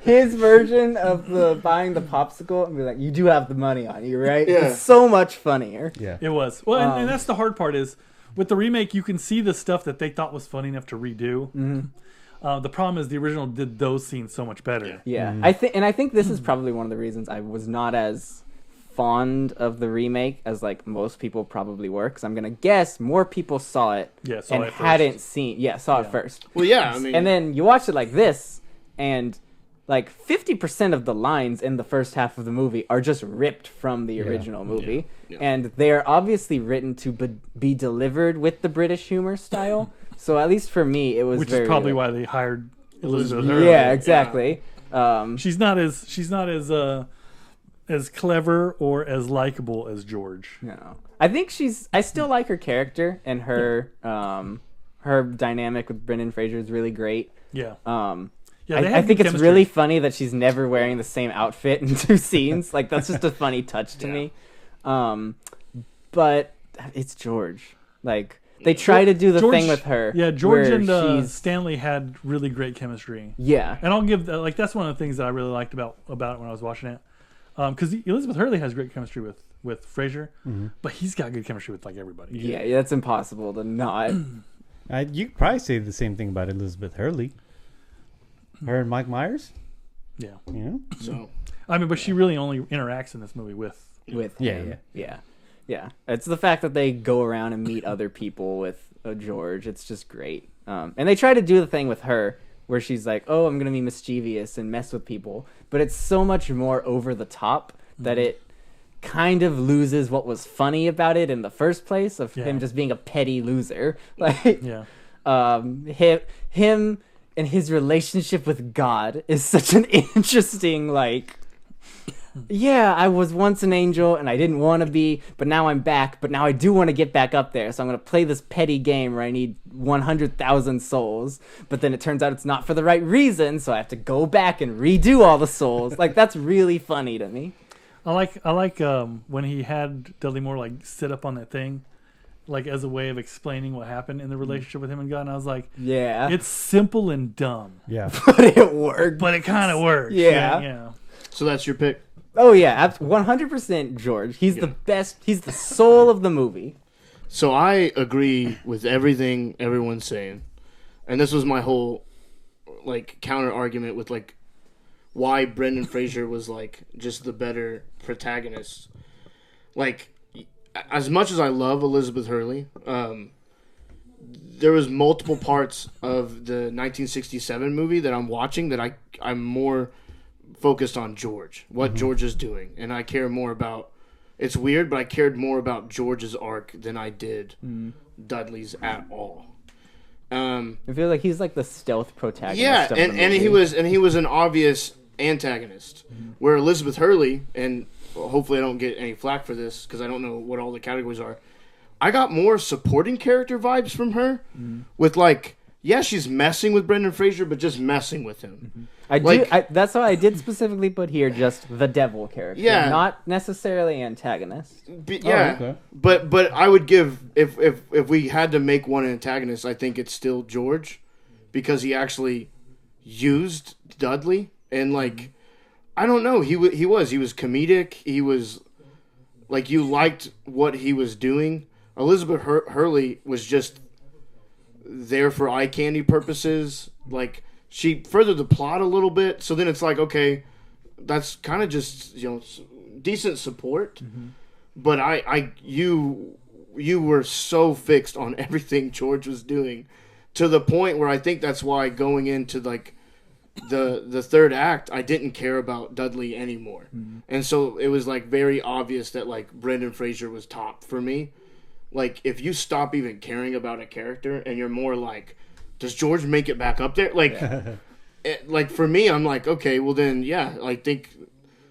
His version of the buying the popsicle and be like, you do have the money on you, right? Yeah. It's so much funnier. Yeah. It was. Well, and that's the hard part is with the remake, you can see the stuff that they thought was funny enough to redo. The problem is the original did those scenes so much better. Yeah, I think this is probably one of the reasons I was not as fond of the remake as like most people probably were, because I'm gonna guess more people saw it Yeah, saw and it first. hadn't seen saw it Yeah. first, Well, yeah, I mean. and then you watch it like this, and like 50% of the lines in the first half of the movie are just ripped from the original movie, Yeah. and they are obviously written to be delivered with the British humor style. So at least for me, it was Which very, is probably like- why they hired Elizabeth Elizabeth Hurley. Hurley. Yeah, exactly. She's not as clever or as likable as George. No, I think I still like her character, and her her dynamic with Brendan Fraser is really great. Yeah. Yeah, they I had think good it's chemistry. really funny that she's never wearing the same outfit in 2 scenes. Like that's just a funny touch to me. But it's George. Like they try to do the thing with her. Yeah, George where and she's- Stanley had really great chemistry. Yeah, And I'll give like that's one of the things that I really liked about it when I was watching it, because Elizabeth Hurley has great chemistry with Fraser, but he's got good chemistry with like everybody. yeah, that's impossible to not. You could probably say the same thing about Elizabeth Hurley. Her and Mike Myers. Yeah. You know. So, I mean, but she really only interacts in this movie with. With Yeah, him. Yeah. It's the fact that they go around and meet other people with George. It's just great. And they try to do the thing with her where she's like, "Oh, I'm gonna be mischievous and mess with people," but it's so much more over the top that it kind of loses what was funny about it in the first place of him just being a petty loser. Like, Yeah. him and his relationship with God is such an interesting like. Yeah, I was once an angel and I didn't want to be, but now I'm back. But now I do want to get back up there, so I'm going to play this petty game where I need 100,000 souls. But then it turns out it's not for the right reason, so I have to go back and redo all the souls. Like that's really funny to me. I like when he had Dudley Moore like sit up on that thing, like as a way of explaining what happened in the relationship with him and God. And I was like, Yeah, it's simple and dumb, Yeah. but it worked. but it kind of works. Yeah. Yeah. so that's your pick. Oh yeah, 100% George. He's the best. He's the soul of the movie. So I agree with everything everyone's saying, and this was my whole like counter argument with like why Brendan Fraser was like just the better protagonist. Like as much as I love Elizabeth Hurley, there was multiple parts of the 1967 movie that I'm watching that I'm more focused on George, what George is doing, and I care more about. It's weird, but I cared more about George's arc than I did Dudley's at all. I feel like he's like the stealth protagonist. Yeah, of the and movie. he was an obvious antagonist, where Elizabeth Hurley and hopefully I don't get any flack for this because I don't know what all the categories are. I got more supporting character vibes from her with like, yeah, she's messing with Brendan Fraser, but just messing with him. That's why I did specifically put here just the devil character, not necessarily antagonist. Okay. But I would give if we had to make one antagonist, I think it's still George, because he actually used Dudley and like, I don't know, he was comedic. He was like, you liked what he was doing. Elizabeth Hurley was just there for eye candy purposes. Like, she furthered the plot a little bit. So then it's like, okay, that's kind of just, decent support. But you were so fixed on everything George was doing to the point where I think that's why going into like the third act, I didn't care about Dudley anymore. And so it was like very obvious that like Brendan Fraser was top for me. Like, if you stop even caring about a character and you're more like, does George make it back up there? Like, like for me, I'm like, okay, well then, yeah, I think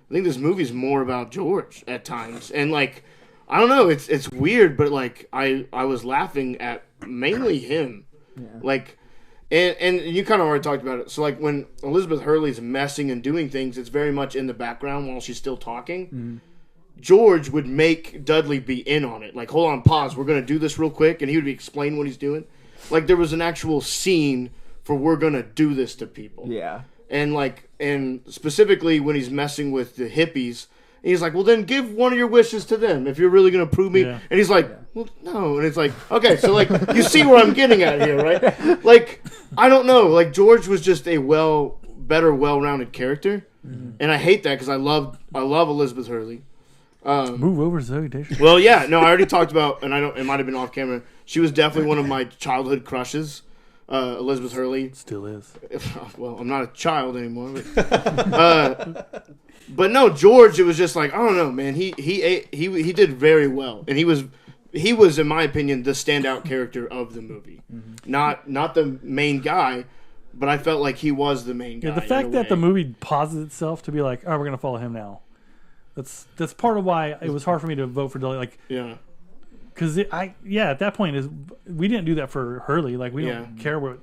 this movie's more about George at times. And like, I don't know, it's weird, but like, I was laughing at mainly him. Yeah. Like, and you kind of already talked about it. So like, when Elizabeth Hurley's messing and doing things, it's very much in the background while she's still talking. George would make Dudley be in on it. Like, hold on, pause. We're going to do this real quick. And he would explain what he's doing. Like, there was an actual scene for we're going to do this to people. Yeah. And, like, and specifically when he's messing with the hippies, and he's like, well, then give one of your wishes to them if you're really going to prove me. Yeah. And he's like, well, no. And it's like, okay, so, like, you see where I'm getting at here, right? Like, I don't know. Like, George was just a better, well-rounded character. And I hate that because I love Elizabeth Hurley. Move over, Zoe Deschanel. Well, yeah, no, I already talked about, and it might have been off camera. She was definitely one of my childhood crushes. Elizabeth Hurley still is. Well, I'm not a child anymore, but no, George. It was just like, I don't know, man. He did very well, and he was in my opinion the standout character of the movie. Not the main guy, but I felt like he was the main guy. Yeah, the fact that the movie pauses itself to be like, all right, we're gonna follow him now. That's part of why it was hard for me to vote for Dudley. Like, yeah, because at that point we didn't do that for Hurley. Like, we don't care what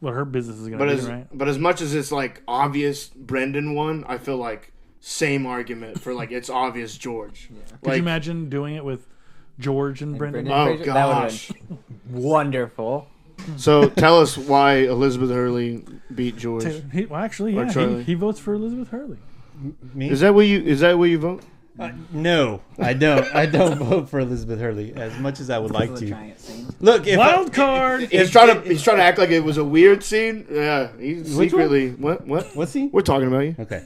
her business is going to be, right? But as much as it's like obvious Brendan won, I feel like same argument for like it's obvious George. Yeah. Could you imagine doing it with George and Brendan? Oh gosh, that wonderful. So tell us why Elizabeth Hurley beat George. He votes for Elizabeth Hurley. Me? Is that where you vote? No, I don't. I don't vote for Elizabeth Hurley as much as I would like to. Look, if wild card. He's trying to act like it was a weird scene. Yeah, he's secretly what scene? We're talking about you. Okay.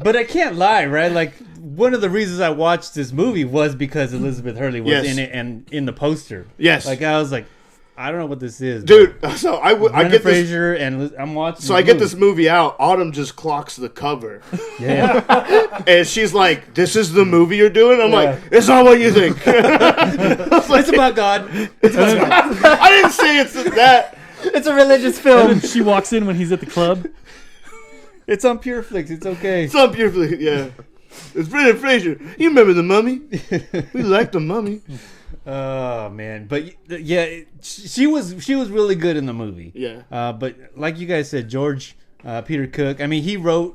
But I can't lie, right? Like, one of the reasons I watched this movie was because Elizabeth Hurley was in it and in the poster. Yes. Like, I was like, I don't know what this is, dude. So I get Fraser and I'm watching. So I get this movie out. Autumn just clocks the cover. Yeah, and she's like, "This is the movie you're doing." I'm like, "It's not what you think." It's about God. I didn't say it's that. It's a religious film. And then she walks in when he's at the club. It's on Pureflix. It's okay. It's on Pureflix. Yeah, it's Brendan Fraser. You remember the Mummy? We like the Mummy. Oh man, but yeah, she was really good in the movie. Yeah. But like you guys said, George Peter Cook. I mean, he wrote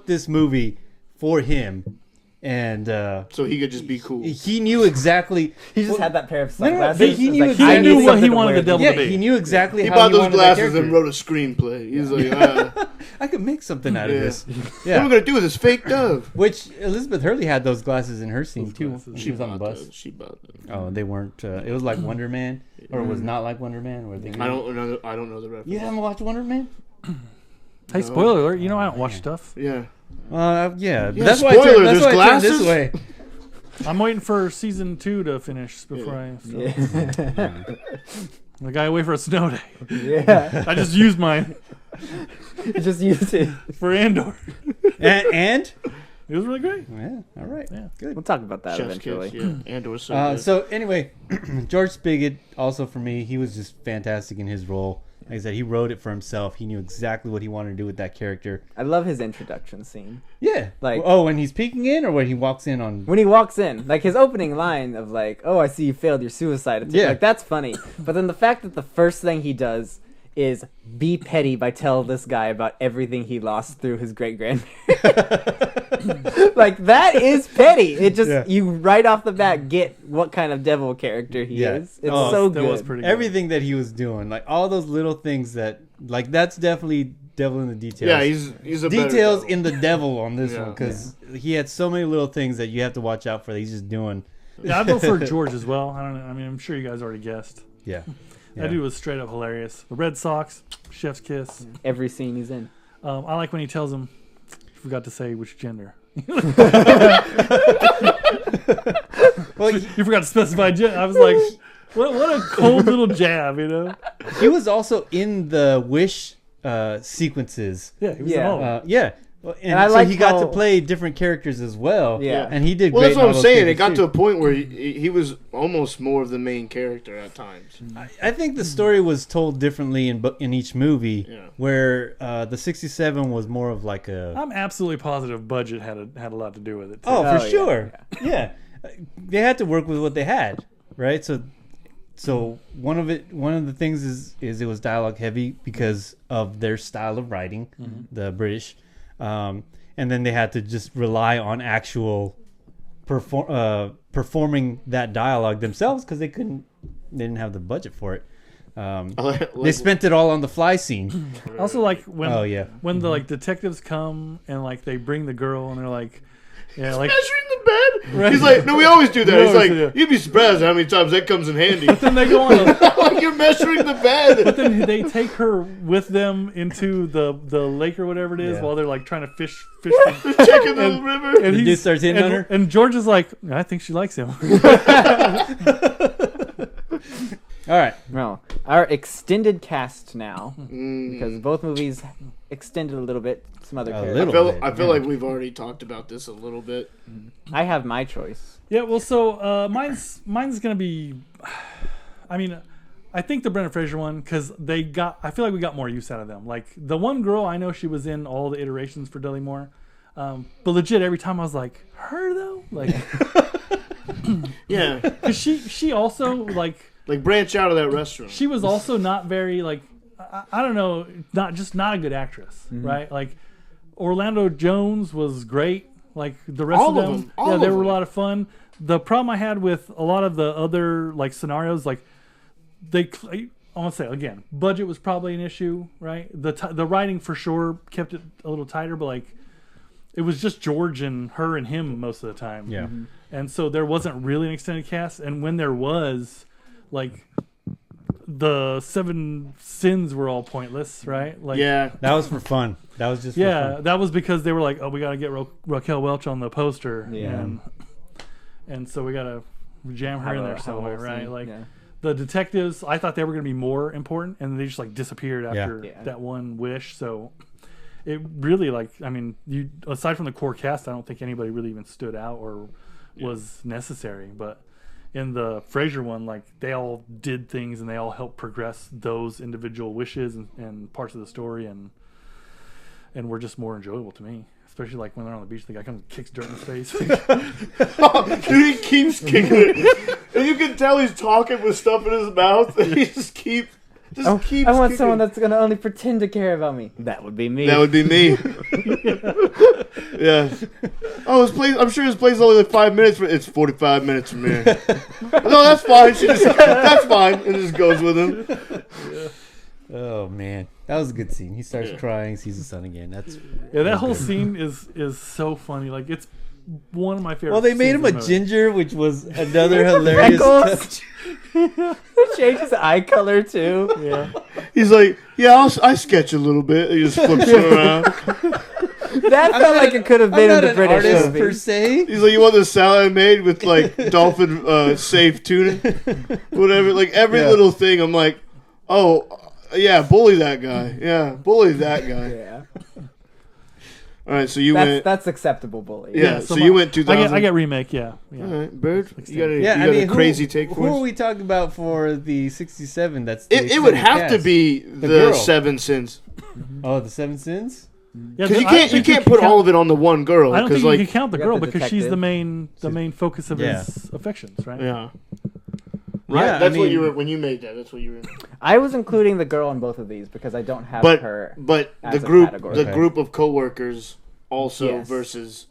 this movie for him, and so he could just be cool. He knew exactly. He just had that pair of sunglasses. He knew exactly. He knew what he wanted the devil to be. He knew exactly. He how bought he those wanted glasses and wrote a screenplay. He's like, I could make something out of this. Yeah. What we're gonna do with this fake dove? Which Elizabeth Hurley had those glasses in her scene too. She was on the bus. She bought them. Oh, they weren't. It was like Wonder Man, or it was not like Wonder Man. Were they? I don't know the reference. You haven't watched Wonder Man? Hey, spoiler alert! You know I don't watch stuff. Yeah. Yeah. That's why I turned this way. I'm waiting for season 2 to finish before I. I gotta wait for a snow day. Yeah. I just used mine. You just used it for Andor. And it was really great. Yeah. All right. Yeah. Good. We'll talk about that eventually. Andor was so good. So anyway, George Spigot also for me, he was just fantastic in his role. Like I said, he wrote it for himself. He knew exactly what he wanted to do with that character. I love his introduction scene. Yeah. Like- when he's peeking in or when he walks in on... When he walks in, like his opening line of like, "Oh, I see you failed your suicide attempt." Yeah. Like that's funny. But then the fact that the first thing he does is be petty by telling this guy about everything he lost through his great grandparents. Like that is petty. It just you right off the bat get what kind of devil character he is. It's so that good. was pretty good. Everything that he was doing, like all those little things that, like that's definitely devil in the details. Yeah, he's a better details devil. in the devil on this Yeah. one because he had so many little things that you have to watch out for that he's just doing. Yeah, I vote for George as well. I don't know. I mean, I'm sure you guys already guessed. Yeah. That dude was straight up hilarious. The Red Sox, Chef's Kiss. Every scene he's in. I like when he tells him, "You forgot to say which gender." Well, You forgot to specify gender. I was like, what a cold little jab, you know? he was also in the Wish sequences. Yeah, he was Yeah. in all of it. Yeah. Well, and I so like he got to how- play different characters as well. Yeah. And he did Well, great. that's in what all I'm those saying. It got characters, to a too. point where he was almost more of the main character at times. I think the story was told differently in each movie, Yeah. where the 67 was more of like a... I'm absolutely positive budget had a lot to do with it. Too. Oh, Oh, for yeah, sure. Yeah. They had to work with what they had, right? So one of the things is it was dialogue heavy because of their style of writing, the British, and then they had to just rely on actual performing that dialogue themselves because they didn't have the budget for it. They spent it all on the fly scene. Also, like when when the like detectives come and like they bring the girl and they're like, yeah, like Measuring the bed. He's like, no, we always do that. We He's always like, do that. you'd be surprised how many times that comes in handy. then they go on. Like you're measuring the bed. Then they take her with them into the lake or whatever it is Yeah. while they're like trying to fish. Checking the river. And The dude starts hitting on her? And George is like, I think she likes him. All right. No, our extended cast now because both movies extended a little bit. Some other A characters. little. I feel like we've already talked about this a little bit. I have my choice. Yeah, well, so mine's gonna be. I mean, I think the Brendan Fraser one because I feel like we got more use out of them. Like the one girl, I know she was in all the iterations for Dudley Moore, but legit every time I was like, her though, like, Yeah, because she also like branch out of that restaurant. she was also not very like I don't know, not a good actress, Mm-hmm. right? Like Orlando Jones was great. Like the rest All of of them, them. All yeah, of they were a them. lot of fun. The problem I had with a lot of the other like scenarios, like I want to say again, budget was probably an issue, right? The writing for sure kept it a little tighter, but like it was just George and her and him most of the time. Yeah. And so there wasn't really an extended cast, and when there was, like the 7 sins were all pointless, right? Like Yeah, That was for fun. That was just for yeah, fun. that was because they were like, oh, we got to get Raquel Welch on the poster, Yeah. and so we got to jam her in there somewhere, right? Scene, Like yeah. the detectives, I thought they were going to be more important, and they just like disappeared after Yeah. that one wish. So it really like, I mean, you aside from the core cast, I don't think anybody really even stood out or was necessary. But in the Fraser one, like they all did things and they all helped progress those individual wishes and parts of the story, and were just more enjoyable to me. Especially like when they're on the beach, the guy comes and kicks dirt in his face. dude, he keeps kicking it, and you can tell he's talking with stuff in his mouth. And he just keeps. I want kicking. someone that's gonna only pretend to care about me. That would be me. That would be me. Yeah. Oh, his place. I'm sure his place is only like 5 minutes. It's 45 minutes from here. No, that's fine. That's fine, and just goes with him. Oh man, that was a good scene. He starts crying, sees the sun again. That's that whole scene is so funny. Like it's one of my favorite. well. They made him scenes a in the movie. ginger, which was another hilarious Freckles. touch. Change his eye color too. Yeah, He's like, yeah, I sketch a little bit. He just flips it around. That felt like it could have I'm been in not the an British artist movie. per se. He's like, you want the salad I made with like dolphin safe tuna, whatever. Like every little thing. I'm like, oh yeah, bully that guy. Yeah, bully that guy. Yeah. All right, so you went. That's acceptable bully. Yeah, so you went 2000. I get remake. Yeah. All right, Bird. You got Yeah, a crazy take for Who us? are we talking about for the 67? That's It would have to be the girl. 7 Sins. Oh, the 7 Sins? Yeah, Because you can't put all of it on the one girl. I don't think like, you can count the You got girl the because she's detective. the main focus of Yeah. his affections, right? Yeah. Right. Yeah, That's I what mean- you were when you made that. That's what you were. I was including the girl in both of these because I don't have But her. the as a group category. the Okay. group of coworkers also Yes. versus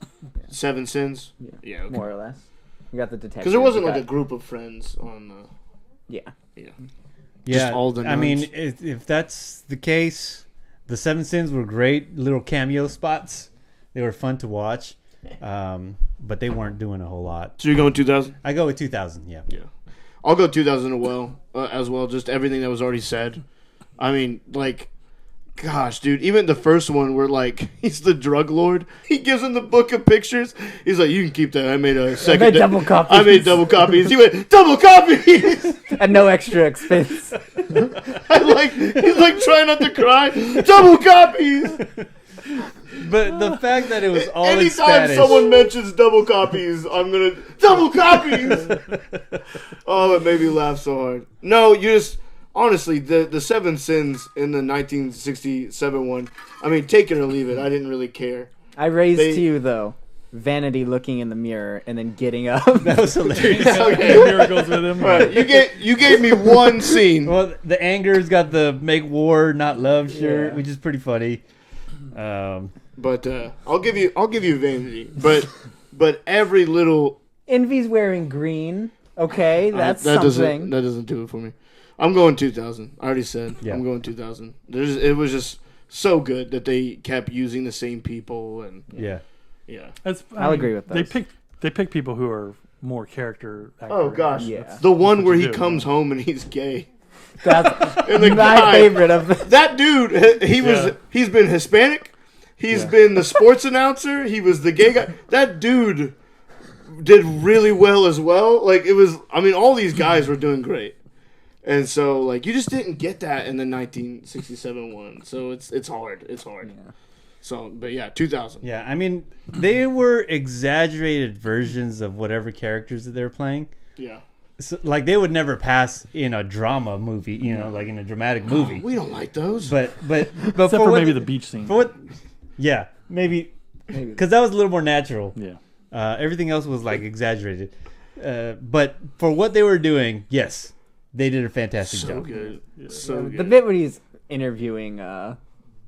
7 Sins. Yeah, Yeah. Okay. more or less. We got the detective. Because there wasn't we like a got- group of friends on. Yeah. Yeah. all the I mean, nuns. if that's the case, the 7 Sins were great little cameo spots. They were fun to watch. But they weren't doing a whole lot. So you're going 2000. I go with 2000, yeah. Yeah. I'll go 2000 as well. Just everything that was already said. I mean, like, gosh, dude. Even the first one where, like, he's the drug lord. He gives him the book of pictures. He's like, you can keep that. I made a second. I made double copies. I made double copies. He went, double copies! At no extra expense. He's like trying not to cry. Double copies! But the fact that it was all in Anytime Spanish. someone mentions double copies, I'm gonna double copies. Oh, it made me laugh so hard. No, you just honestly the 7 Sins in the 1967 one. I mean, take it or leave it. I didn't really care. I raised to you though, Vanity looking in the mirror and then getting up. That was hilarious. Okay. Miracles with him. All right, you gave me one scene. Well, the Anger's got the make war, not love shirt, Yeah. which is pretty funny. But I'll give you Vanity. But every little Envy's wearing green. Okay, that's that something. doesn't do it for me. I'm going 2000. I already said Yeah. I'm going 2000. It was just so good that they kept using the same people and Yeah. yeah. I'll agree with They those. pick people who are more character. Oh accurate. gosh, Yeah. the one where you he do. comes home and he's gay. That's And the my guy, favorite of the. that dude, Yeah. he's been Hispanic. He's been the sports announcer. He was the gay guy. That dude did really well as well. Like it was. I mean, all these guys were doing great. And so, like, you just didn't get that in the 1967 one. So it's hard. It's hard. Yeah. So, but yeah, 2000. Yeah, I mean, they were exaggerated versions of whatever characters that they were playing. Yeah. So, like, they would never pass in a drama movie, you know, like in a dramatic movie. We don't like those. But Except for for what maybe they- the beach scene. For what? Yeah, maybe because that was a little more natural. Yeah. Everything else was like exaggerated. But for what they were doing, yes, they did a fantastic so job. good. So The good. bit when he's interviewing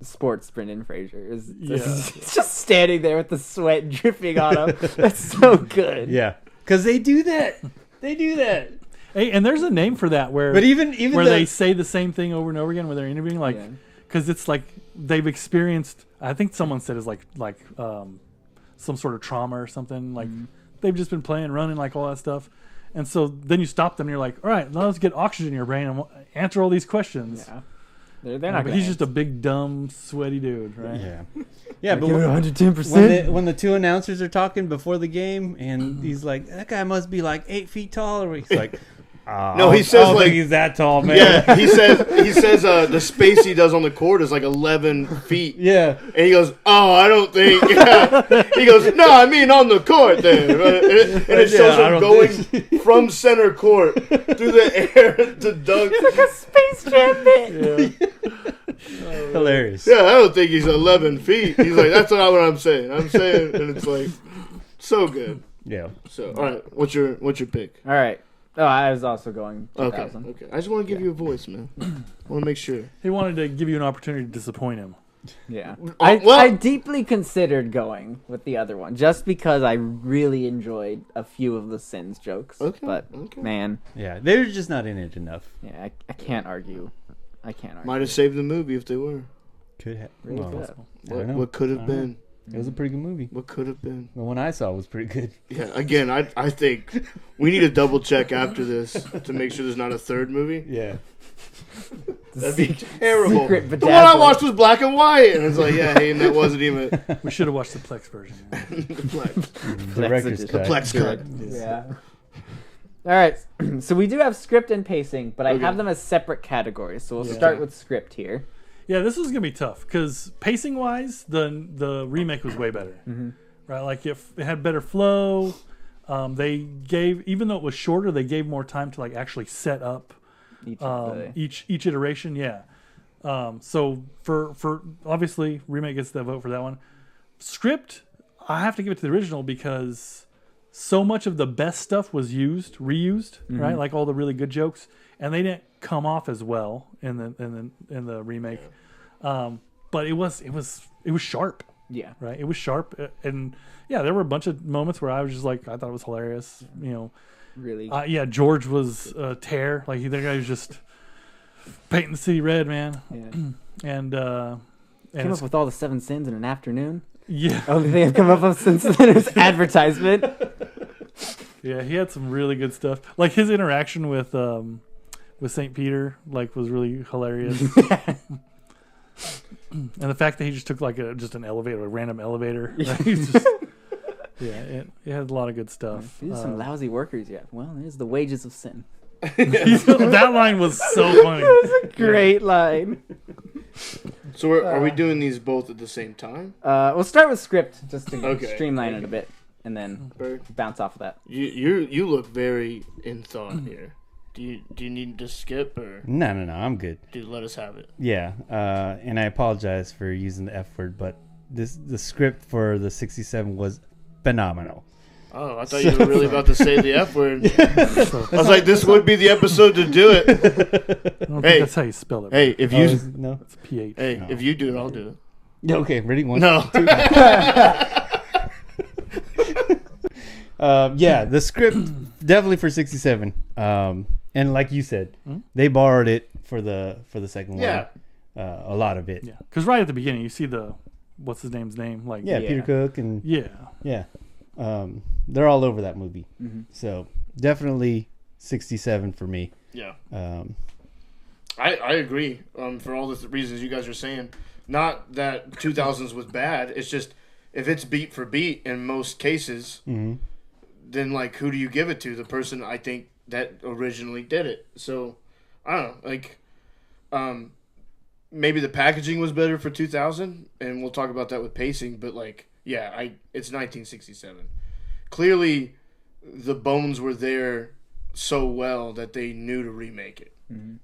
sports Brendan Fraser is he's just standing there with the sweat dripping on him. That's so good. Yeah, because they do that. They do that. Hey, and there's a name for that where But even where the, they say the same thing over and over again when they're interviewing, like Yeah. because it's like they've experienced. I think someone said it's like some sort of trauma or something. Like they've just been playing, running, like all that stuff. And so then you stop them and you're like, all right, now let's get oxygen in your brain and answer all these questions. Yeah. They're not. But he's just a big, dumb, sweaty dude, right? yeah, but give it when, 110%. when the two announcers are talking before the game, and he's like, "That guy must be like 8 feet tall," or he's like, No, he I says, don't like- think he's that tall, man." Yeah, he says the space he does on the court is like 11 feet. yeah. And he goes, "Oh, I don't think." He goes, "No, I mean on the court there." And it shows I him don't going from center court through the air to dunk. like a Space Jam bit. Hilarious. Yeah, I don't think he's 11 feet. He's like, "That's not what I'm saying. I'm saying," and it's like, so good. Yeah. So, all right, what's your pick? All right. Oh, I was also going 2000. Okay. I just want to give you a voice, man. I want to make sure. He wanted to give you an opportunity to disappoint him. Yeah. well- I deeply considered going with the other one just because I really enjoyed a few of the Sins jokes. Okay, But, okay. man, Yeah. They're just not in it enough. yeah, I can't argue. I can't argue. Might have saved the movie if they were. Could have. Really well, good. I don't know. What could have been? It was a pretty good movie. What could have been? The one I saw was pretty good. Yeah, again, I think we need to double check after this to make sure there's not a third movie. Yeah. That'd be terrible. Secret The one I Bedazzled. watched was black and white, and it's like, yeah, hey, and that wasn't even We should have watched the Plex version. the black. Director's edition. cut. Plex cut. Yeah. All right. So we do have script and pacing, but I Okay. have them as separate categories. So we'll Yeah. start with script here. Yeah, this was gonna be tough because pacing wise, the remake was way better. Right, like it had better flow. They gave, even though it was shorter, they gave more time to like actually set up each iteration. Yeah. So for obviously remake gets the vote for that one. Script, I have to give it to the original because so much of the best stuff was reused, right? Like all the really good jokes, and they didn't come off as well in the remake. But it was sharp. Yeah. Right. It was sharp, and yeah, there were a bunch of moments where I was just like, I thought it was hilarious. You know, Really. yeah, George was a tear. Like that guy was just painting the city red, man. Yeah. And Came up with all the 7 sins in an afternoon. yeah, Only thing I've come up with since then is advertisement. yeah, he had some really good stuff. Like his interaction with Saint Peter, like, was really hilarious. And the fact that he just took like just an elevator, a random elevator. Right? He's just, yeah, it had a lot of good stuff. These are some lousy workers. Yeah. Well, there's the wages of sin. That line was so funny. It was a great line. So are we doing these both at the same time? We'll start with script just to Okay. streamline it a bit, and then Bird, bounce off of that. you look very in thought here. Do you need to skip or No, I'm good. dude, let us have it? Yeah, and I apologize for using the F word, but the script for the 67 was phenomenal. Oh, I thought you were really about to say the F word. I was like, this would be the episode to do it. I don't think that's how you spell it. Hey, if you No. It's PH. hey, No. if you do it, I'll do it. Yeah, okay, ready? One. No. Yeah, the script definitely for 67. And like you said, they borrowed it for the second Yeah. one. A lot of it. Yeah, because right at the beginning you see what's his name's name? Like Yeah, Yeah. Peter Cook and yeah. they're all over that movie. Mm-hmm. So definitely 67 for me. Yeah. I agree. For all the reasons you guys are saying, not that 2000s was bad. It's just if it's beat for beat in most cases, then like who do you give it to? The person I think that originally did it. So I don't know. Like, maybe the packaging was better for 2000, and we'll talk about that with pacing. But like, yeah, it's 1967. Clearly, the bones were there so well that they knew to remake it,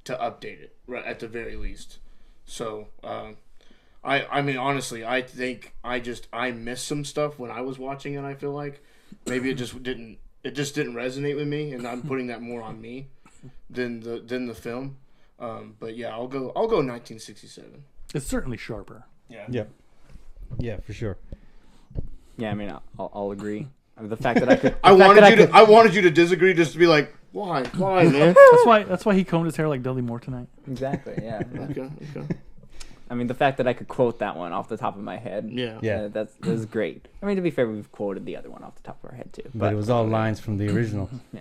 to update it, right, at the very least. So, I mean, honestly, I think I missed some stuff when I was watching it. I feel like maybe it just didn't resonate with me, and I'm putting that more on me than the film. But yeah, I'll go 1967. It's certainly sharper. Yeah, for sure. Yeah, I mean, I'll agree. The fact that I could. I wanted you to disagree, just to be like, why, man? That's why he combed his hair like Dudley Moore tonight. Exactly. Yeah. Okay. I mean, the fact that I could quote that one off the top of my head. Yeah. That's great. I mean, to be fair, we've quoted the other one off the top of our head too. But it was all lines from the original. Yeah.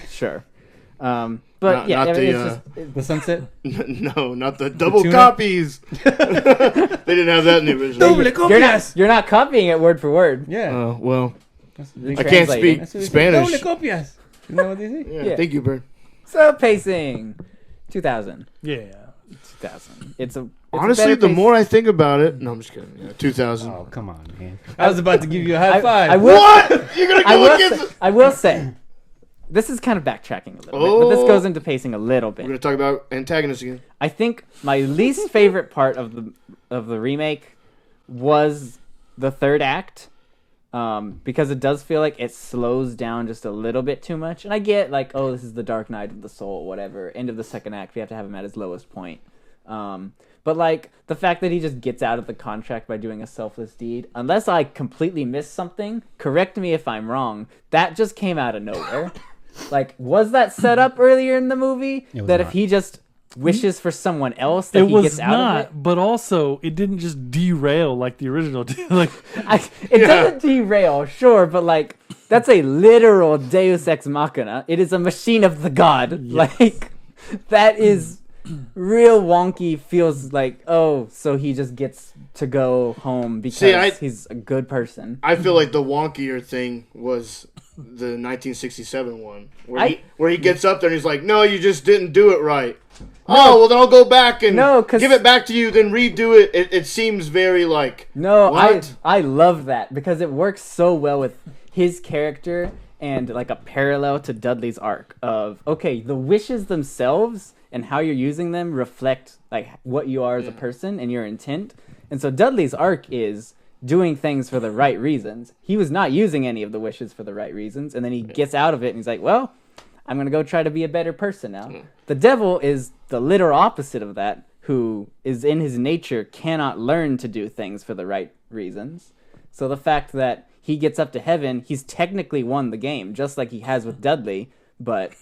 Sure. But Not- yeah, not I mean, the, The Sunset? No, not the double tuna? copies. They didn't have that in the original. you're not copying it word for word. Yeah. Oh, well, You're I can't translating. speak Spanish. Doble copias. You know what they say? Yeah, Yeah. thank you, Bird. So pacing, 2000. Yeah. 2000. It's a Honestly, better the pace- more I think about it, no, I'm just kidding. Yeah, 2000. Oh, come on, man. I was about to give you a high five. I will. What? You're gonna I go will, against? say, I will say, this is kind of backtracking a little bit, but this goes into pacing a little We're bit. gonna talk about antagonists again. I think my least favorite part of the remake was the third act, because it does feel like it slows down just a little bit too much. And I get like, oh, this is the Dark Night of the Soul, whatever. End of the second act, we have to have him at his lowest point. But like the fact that he just gets out of the contract by doing a selfless deed, unless I completely missed something, correct me if I'm wrong, that just came out of nowhere. Like, was that set up earlier in the movie? It was That not. if he just wishes for someone else, that It he was gets out not, of it? but also it didn't just derail like the original did. Like, It doesn't derail, sure, but like, that's a literal Deus Ex Machina. It is a machine of the god. Yes. Like, that is real wonky. Feels like, oh, so he just gets to go home because See, he's a good person. I feel like the wonkier thing was the 1967 one, where he gets up there and he's like, "No, you just didn't do it right." Oh, well, then I'll go back and give it back to you, then redo it. It seems very like... No, what? I love that because it works so well with his character and like a parallel to Dudley's arc of, okay, the wishes themselves and how you're using them reflect like what you are as a person and your intent. And so Dudley's arc is doing things for the right reasons. He was not using any of the wishes for the right reasons, and then he gets out of it and he's like, well, I'm going to go try to be a better person now. The devil is the literal opposite of that, who is in his nature cannot learn to do things for the right reasons. So the fact that he gets up to heaven, he's technically won the game, just like he has with Dudley, but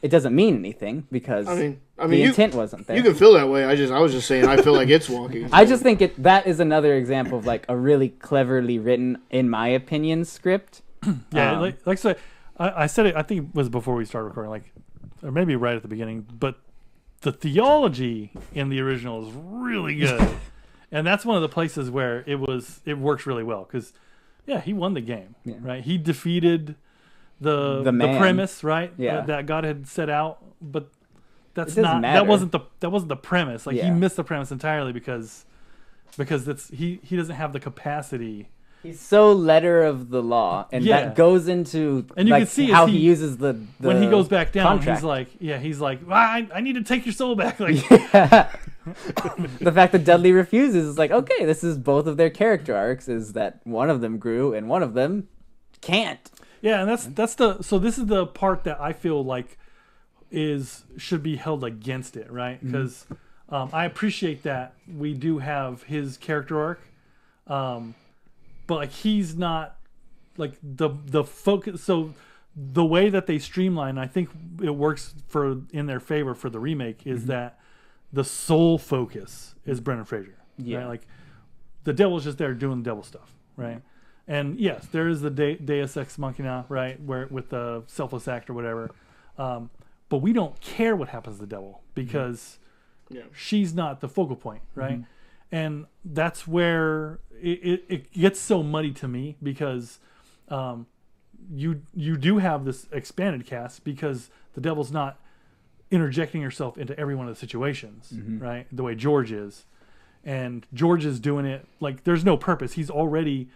it doesn't mean anything because the intent wasn't there. You can feel that way. I was just saying I feel like it's wonky. I just think that is another example of like a really cleverly written, in my opinion, script. Yeah, like I said, I said it. I think it was before we started recording, like, or maybe right at the beginning. But the theology in the original is really good, and that's one of the places where it works really well because, yeah, he won the game, right? He defeated the premise, right? Yeah. That God had set out, but that's not that wasn't the premise. Like he missed the premise entirely because he doesn't have the capacity. He's so letter of the law, and that goes into and you can see how he uses the when he goes back down. Contract. He's like, well, I need to take your soul back. Like, the fact that Dudley refuses is like, okay, this is both of their character arcs. Is that one of them grew and one of them can't. Yeah, and that's so this is the part that I feel like should be held against it, right? Because I appreciate that we do have his character arc. But like he's not like the focus. So the way that they streamline, I think it works in their favor for the remake is that the sole focus is Brendan Fraser. Yeah, right? Like the devil's just there doing devil stuff, right? And yes, there is the Deus Ex Machina, right, where with the selfless act or whatever. But we don't care what happens to the devil because she's not the focal point, right? And that's where it gets so muddy to me because you do have this expanded cast because the devil's not interjecting herself into every one of the situations, right? The way George is. And George is doing it like there's no purpose. He's already,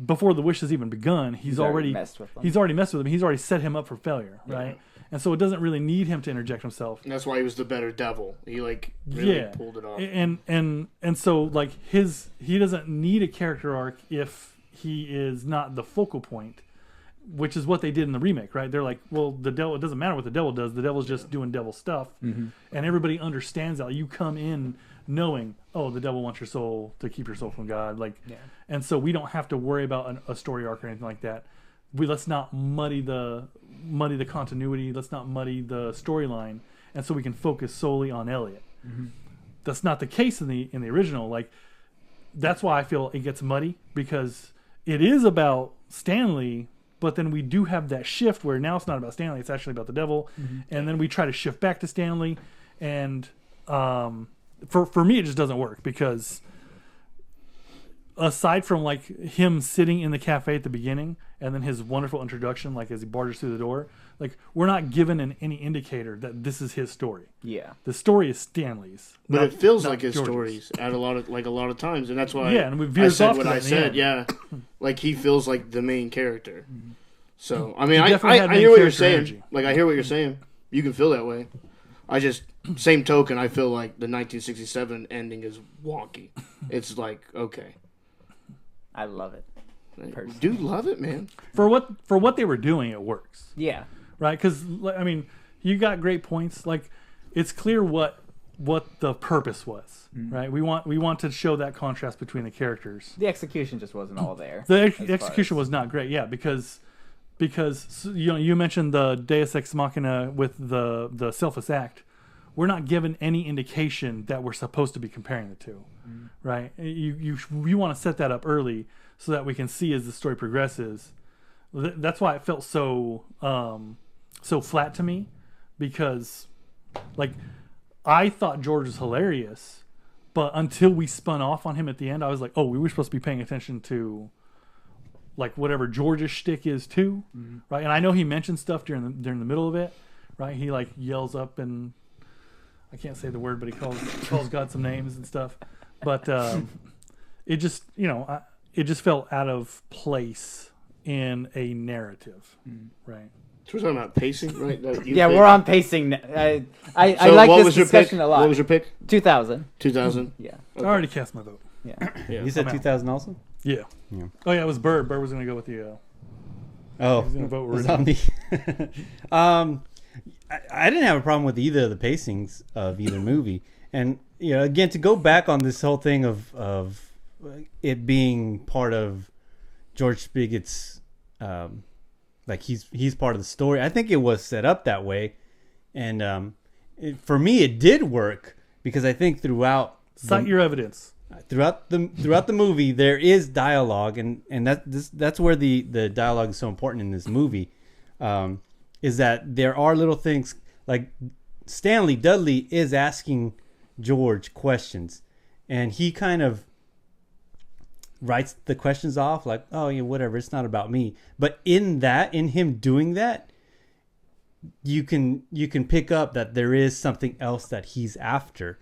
before the wish has even begun, he's already messed with him. He's already messed with him. He's already set him up for failure, right? And so it doesn't really need him to interject himself. And that's why he was the better devil. He like really pulled it off. And so like he doesn't need a character arc if he is not the focal point, which is what they did in the remake, right? They're like, well, the devil, it doesn't matter what the devil does. The devil's just doing devil stuff. And everybody understands that. You come in knowing, oh, the devil wants your soul to keep your soul from God. Like, and so we don't have to worry about a story arc or anything like that. Let's not muddy the continuity. Let's not muddy the storyline, and so we can focus solely on Elliot. That's not the case in the original. Like that's why I feel it gets muddy because it is about Stanley, but then we do have that shift where now it's not about Stanley; it's actually about the devil, and then we try to shift back to Stanley, and for me it just doesn't work because aside from like him sitting in the cafe at the beginning and then his wonderful introduction, like as he barges through the door, like we're not given any indicator that this is his story. Yeah, the story is Stanley's, but it feels like his stories at a lot of times, and that's why and we veers I said off what to I said. Yeah, like he feels like the main character. So I mean, I hear what you're saying. Energy. Like I hear what you're saying. You can feel that way. I just same token. I feel like the 1967 ending is wonky. It's like okay. I love it. Do love it, man. For what they were doing, it works. Yeah. Right? Because I mean, you got great points. Like, it's clear what the purpose was. Right? We want to show that contrast between the characters. The execution just wasn't all there. The execution was not great. Yeah, because you mentioned the Deus Ex Machina with the selfless act. We're not given any indication that we're supposed to be comparing the two, right? You want to set that up early so that we can see as the story progresses. That's why it felt so flat to me, because like I thought George was hilarious, but until we spun off on him at the end, I was like, oh, we were supposed to be paying attention to like whatever George's shtick is too, right? And I know he mentions stuff during the middle of it, right? He like yells up and I can't say the word, but he calls God some names and stuff. But it just it just felt out of place in a narrative, right? So we're talking about pacing, right? Yeah, we're on pacing. I So like what this was your discussion pick? a lot. What was your pick? 2000. 2000. Yeah. I already cast my vote. Yeah. Yeah. You said I'm out. 2000 also? Yeah. Yeah. Oh yeah, it was Bird. Bird was gonna go with the. Oh, He's gonna vote it's Rudy. on me. I didn't have a problem with either of the pacings of either movie, and again, to go back on this whole thing of it being part of George Spigot's, like he's part of the story. I think it was set up that way, and for me, it did work because I think Cite your evidence. throughout the movie there is dialogue, and that's where the dialogue is so important in this movie, is that there are little things like Stanley Dudley is asking George questions, and he kind of writes the questions off like, oh yeah, whatever, it's not about me. But in him doing that, you can pick up that there is something else that he's after.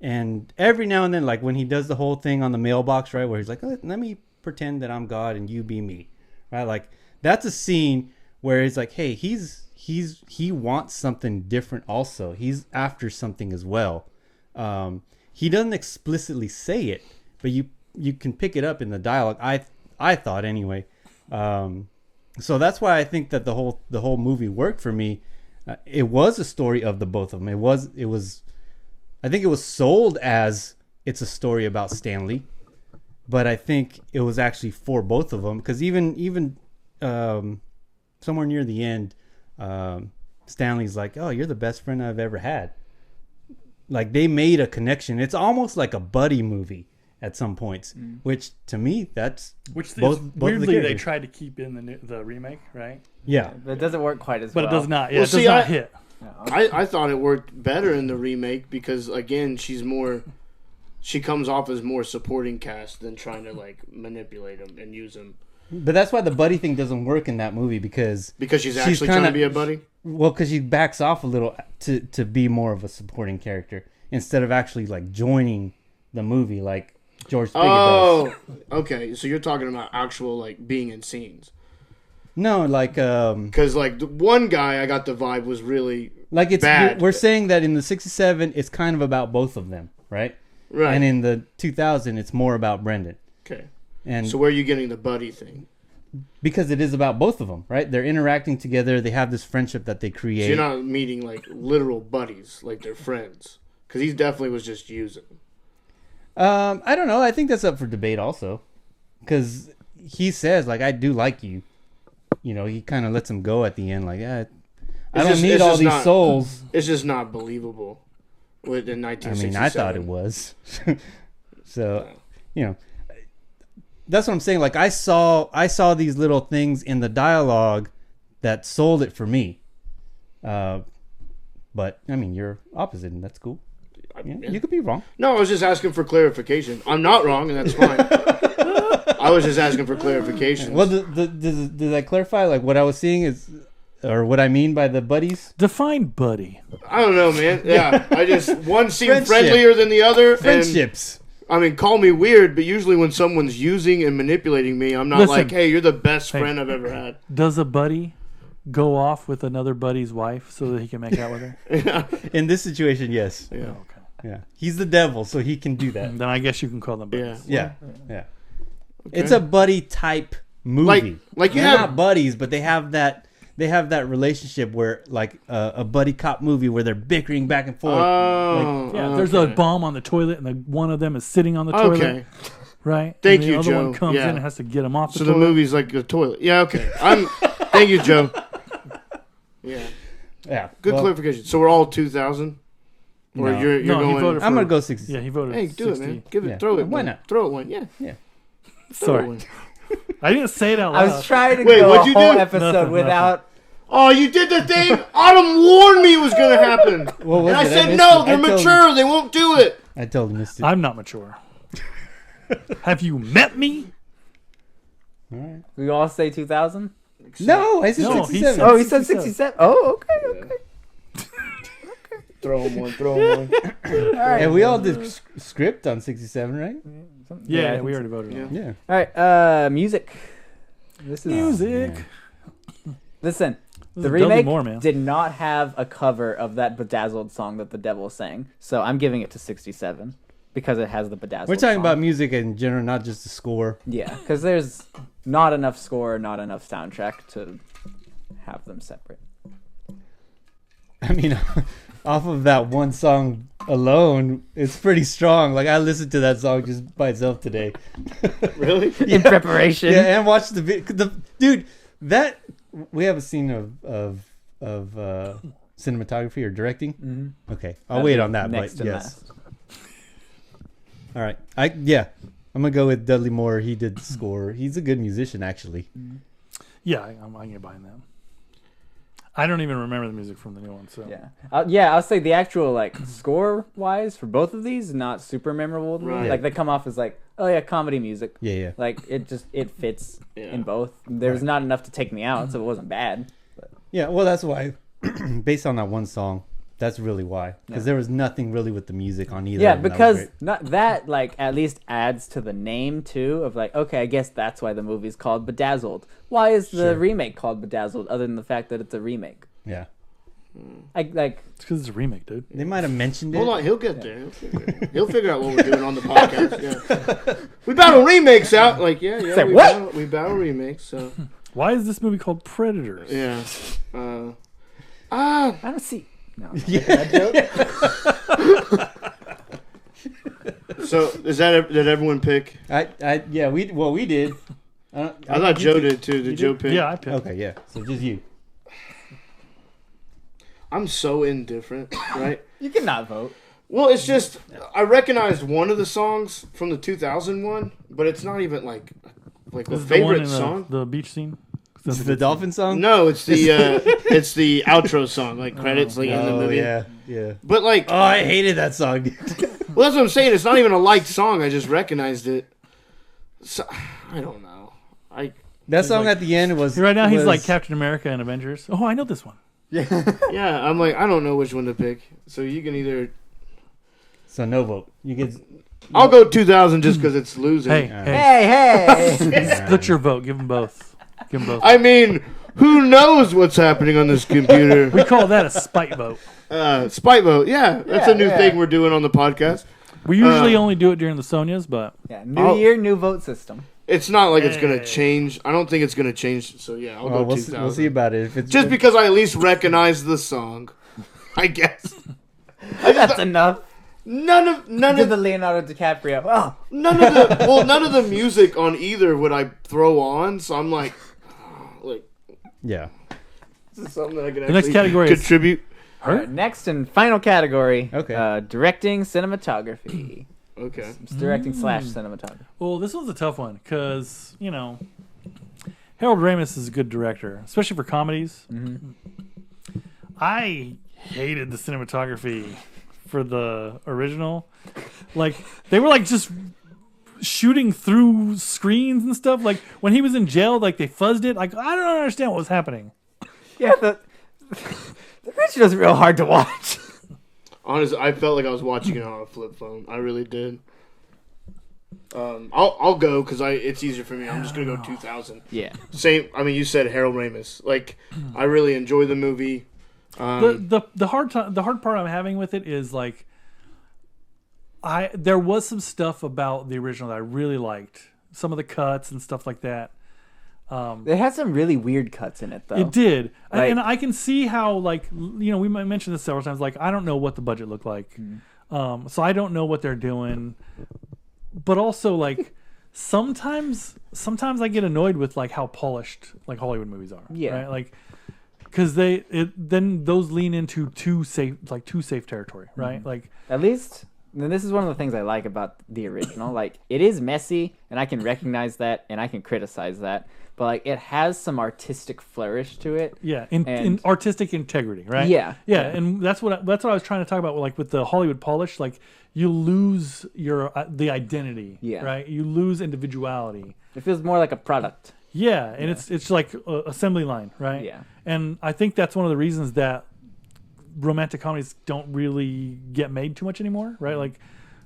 And every now and then, like when he does the whole thing on the mailbox, right, where he's like, let me pretend that I'm God and you be me, right? Like that's a scene where it's like, hey, he wants something different also. He's after something as well. He doesn't explicitly say it, but you can pick it up in the dialogue. I thought anyway. So that's why I think that the whole movie worked for me. It was a story of the both of them. It was. I think it was sold as it's a story about Stanley, but I think it was actually for both of them, because even somewhere near the end, Stanley's like, "Oh, you're the best friend I've ever had." Like they made a connection. It's almost like a buddy movie at some points, which to me that's both weirdly of the they tried to keep in the remake, right? Yeah, But it doesn't work quite as But well. it does not. Yeah, Well, it does see, not hit. I thought it worked better in the remake because again she comes off as more supporting cast than trying to like manipulate him and use him. but that's why the buddy thing doesn't work in that movie because She's actually trying to be a buddy. Well, because she backs off a little to be more of a supporting character instead of actually like joining the movie like George Spigot does. Oh, okay. So you're talking about actual like being in scenes. No, like Because like the one guy, I got the vibe was really like it's bad. we're saying that in the 67 it's kind of about both of them, right? Right. And in the 2000 it's more about Brendan. Okay. And So where are you getting the buddy thing? because it is about both of them, right? They're interacting together. They have this friendship that they create. So you're not meeting like literal buddies, like they're friends. Because he definitely was just using. I don't know. I think that's up for debate also, because he says like, "I do like you." He kind of lets him go at the end, like, "Yeah, I don't need all these souls." It's just not believable. In 1967. I thought it was. So, that's what I'm saying. Like I saw these little things in the dialogue that sold it for me. But I mean, you're opposite, and that's cool. You could be wrong. No, I was just asking for clarification. I'm not wrong, and that's fine. I was just asking for clarification. Well, does that clarify? Like what I was seeing is, or what I mean by the buddies? Define buddy. I don't know, man. Yeah, one seemed Friendship. friendlier than the other. Friendships. I mean, call me weird, but usually when someone's using and manipulating me, I'm not Listen. like, hey, you're the best friend I've ever had. Does a buddy go off with another buddy's wife so that he can make out with her? In this situation, yes. Yeah. Okay. Yeah. He's the devil, so he can do that. Then I guess you can call them buddies. Yeah. Yeah. Okay. It's a buddy type movie. Like you They're have not buddies, but they have that relationship where like a buddy cop movie where they're bickering back and forth. Oh, Yeah, there's a bomb on the toilet, and one of them is sitting on the toilet. Okay. Right? Thank and the you, other Joe. one comes Yeah. in and has to get him off the So toilet. the movie's like a toilet. Yeah, okay. Thank you, Joe. Yeah. Yeah. Good well, clarification. So we're all 2000? Or No. you're No, he going... voted I'm gonna go 60. Yeah, he voted. Hey, do 60. it, man. Give it. Yeah. Throw it. Why man. not? Throw it one. Yeah. Yeah. Throw it Sorry. one. I didn't say it out loud. I was trying to Wait, go what'd a you whole do? episode Nothing. without. Oh, you did the thing. Autumn warned me it was going to happen. What was And I it? said, missed no, it. they're I told mature. They won't do it. I totally missed it. I'm not mature. Have you met me? All right. We all say 2000. No, I said No, 67. Oh, he said 67. Oh, okay. Throw him one. All right. And we all did script on 67, right? Yeah, we already voted on it. Yeah. All right. Music. This is Music. Listen. This The is Dudley remake Moore, man. did not have a cover of that Bedazzled song that the devil sang, so I'm giving it to 67 because it has the Bedazzled. We're talking song. about music in general, not just the score. Yeah, because there's not enough score, not enough soundtrack to have them separate. I mean, off of that one song alone, it's pretty strong. Like, I listened to that song just by itself today. Really? In preparation. Yeah, and watched the dude. That we have a scene of cinematography or directing. Mm-hmm. Okay, I'll wait on that. Next But to yes. All right, I'm gonna go with Dudley Moore. He did the score. He's a good musician, actually. Yeah, I'm gonna buy that. I don't even remember the music from the new one. So Yeah, I'll say the actual like score wise for both of these not super memorable to me. Right. Like they come off as like, oh yeah, comedy music. Yeah. Like it fits Yeah. in both. There's not enough to take me out, so it wasn't bad. But Yeah, well, that's why. Based on that one song, that's really why. Because there was nothing really with the music on either. yeah, of them that was because great. not that like at least adds to the name too of like, okay, I guess that's why the movie's called Bedazzled. Why is the Sure. remake called Bedazzled other than the fact that it's a remake? Yeah, Like it's because it's a remake, dude. they might have mentioned it. Hold on, he'll get there. He'll figure out what we're doing on the podcast. Yeah. We battle remakes out. Like, Say we what? we battle remakes. So, Why is this movie called Predators? yeah. I don't see. No. So, did everyone pick? We did. I thought Joe did too. Did Joe pick? Yeah, I picked. Okay, yeah. So just you. I'm so indifferent, right? You cannot vote. Well, it's just I recognized one of the songs from the 2001, but it's not even like a This is the one favorite in song. the beach scene. This is the dolphin song. No, it's the it's the outro song, like credits, like in the movie. yeah. But like, Oh, I hated that song. Dude. well, that's what I'm saying. It's not even a liked song. I just recognized it. So, I don't know. That song like- at the end was Right now, he's was- like Captain America and Avengers. Oh, I know this one. Yeah, I'm like, I don't know which one to pick. So you can either. So no vote. You get. I'll go 2000 just because it's losing. Hey, Hey, hey! split your vote. Give them both. Give them both. I mean, who knows what's happening on this computer? We call that a spite vote. Spite vote. Yeah, that's a new thing we're doing on the podcast. We usually only do it during the Sonias, but Yeah, new year, new vote system. It's not like it's gonna change. I don't think it's gonna change. So yeah, I'll go we'll 2000. we'll see about it. If it's Just because I at least recognize the song, I guess. That's enough. None of To the Leonardo DiCaprio. Oh, none of the music on either would I throw on. So I'm like, yeah. this is something that I can The next actually category is- contribute. all right, next and final category. Okay. Directing cinematography. Okay. It's directing / cinematography. well, this one's a tough one because Harold Ramis is a good director, especially for comedies. Mm-hmm. I hated the cinematography for the original. Like they were like just shooting through screens and stuff. Like when he was in jail, like they fuzzed it. Like I don't understand what was happening. Yeah, the original's real hard to watch. Honestly, I felt like I was watching it on a flip phone. I really did. I'll go because it's easier for me. I'm just gonna go 2000. Yeah. Same. I mean, you said Harold Ramis. Like, I really enjoy the movie. The hard part I'm having with it is like there was some stuff about the original that I really liked. Some of the cuts and stuff like that. It had some really weird cuts in it, though. It did, Like- and I can see how we might mention this several times. Like I don't know what the budget looked like, so I don't know what they're doing. But also, like sometimes I get annoyed with like how polished like Hollywood movies are. Yeah. Right? Like because then those lean into too safe territory. Right. Like At least, and this is one of the things I like about the original. Like, it is messy, and I can recognize that, and I can criticize that. But like, it has some artistic flourish to it. yeah, in And- artistic integrity. Right. Yeah. Yeah, and that's what I was trying to talk about. Like with the Hollywood polish, like you lose the identity. Yeah. Right. You lose individuality. It feels more like a product. Yeah, and it's like assembly line, right? Yeah. And I think that's one of the reasons that romantic comedies don't really get made too much anymore, right? Like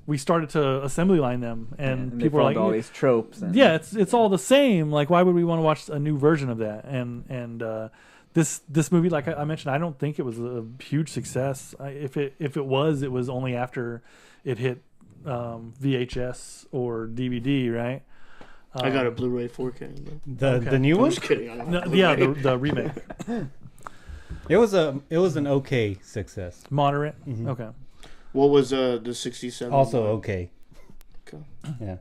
we started to assembly line them, and people are like, all these tropes. And, yeah, it's all the same. Like, why would we want to watch a new version of that? And this movie, like I mentioned, I don't think it was a huge success. If it was only after it hit VHS or DVD, right? I got a Blu-ray 4K. But The new I'm one. just kidding. I don't have Yeah, Blu-ray. the remake, It was an okay success. moderate. Okay. What was the 67? Also okay. Okay. Yeah.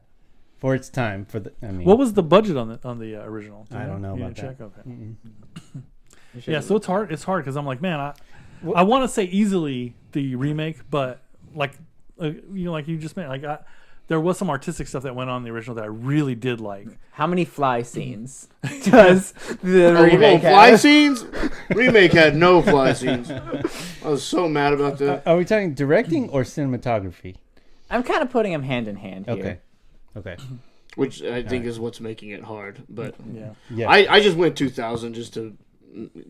For its time. What was the budget on the original? Do you I don't know You about didn't that. check? Okay. You should- Yeah, so it's hard because I'm like, man, I want to say easily the remake, but like like you just meant, like there was some artistic stuff that went on in the original that I really did like. How many fly scenes does the Oh, remake fly have? scenes? Remake had no fly scenes. I was so mad about that. Are we talking directing or cinematography? I'm kind of putting them hand in hand here. Okay. Which I think is what's making it hard. But Yeah. Yeah. I just went 2000 just to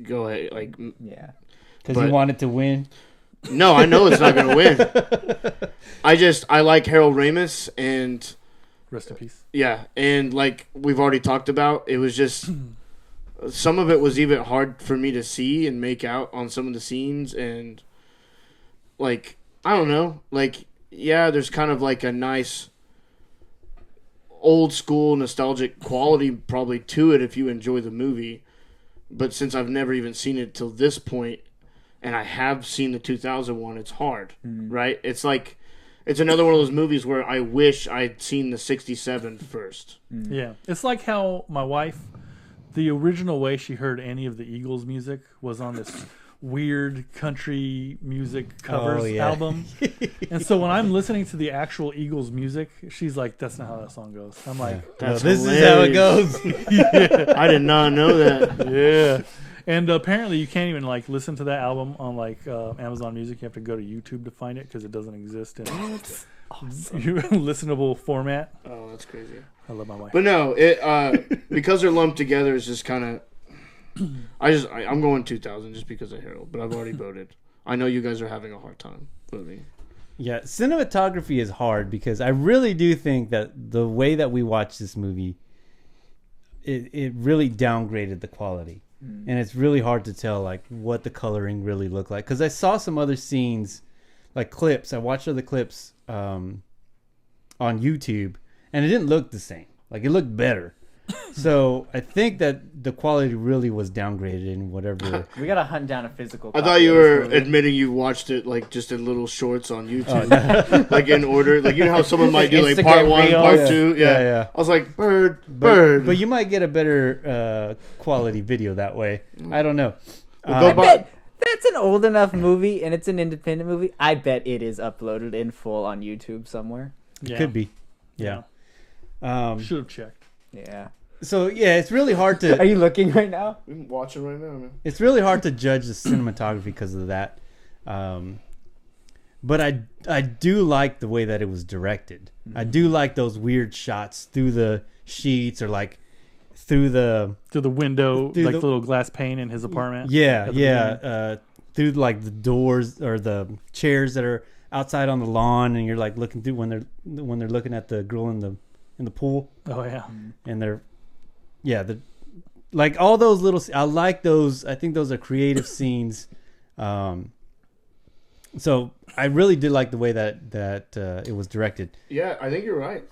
go ahead. Like, Yeah. Because but- you wanted to win. no, I know it's not going to win. I like Harold Ramis, and Rest in peace. yeah, and like we've already talked about, it was just some of it was even hard for me to see and make out on some of the scenes, and like I don't know, like yeah, there's kind of like a nice old school nostalgic quality probably to it if you enjoy the movie, but since I've never even seen it till this point, and I have seen the 2001, it's hard, right? It's like it's another one of those movies where I wish I'd seen the 67 first. Yeah, it's like how my wife, the original way she heard any of the Eagles music was on this weird country music covers yeah. album. And so when I'm listening to the actual Eagles music, she's like, "That's not how that song goes." I'm like, That's this is how it hilarious. goes. I did not know that. "Yeah." And apparently, you can't even like listen to that album on like Amazon Music. You have to go to YouTube to find it because it doesn't exist in listenable format. Oh, that's crazy. I love my wife. But no, it because they're lumped together is just kind of. I'm going 2000 just because of Harold, but I've already voted. I know you guys are having a hard time voting. Yeah, cinematography is hard because I really do think that the way that we watch this movie, it really downgraded the quality. And it's really hard to tell like what the coloring really looked like. Because I saw some other scenes, like clips. I watched other clips on YouTube, and it didn't look the same. Like it looked better. So I think that the quality really was downgraded in whatever. We gotta hunt down a physical. I copy thought you of this were movie. admitting you watched it like just in little shorts on YouTube, like in order. Like you know how someone might do like Instagram part one, reels. part Yeah. two. Yeah. Yeah. I was like bird. But you might get a better quality video that way. I don't know. We'll go I by- bet that's an old enough movie, and it's an independent movie. I bet it is uploaded in full on YouTube somewhere. Yeah. Could be. Yeah. Should have checked. Yeah. So yeah, it's really hard to. Are you looking right now? We can watch it right now, man. It's really hard to judge the cinematography because of that. But I do like the way that it was directed. I do like those weird shots through the sheets or like through the window, Through like the- the little glass pane in his apartment. yeah at the yeah through like the doors or the chairs that are outside on the lawn, and you're like looking through when they're looking at the girl in the pool, Oh yeah. and they're like all those little. I like those. I think those are creative scenes. So I really did like the way that it was directed. Yeah, I think you're right.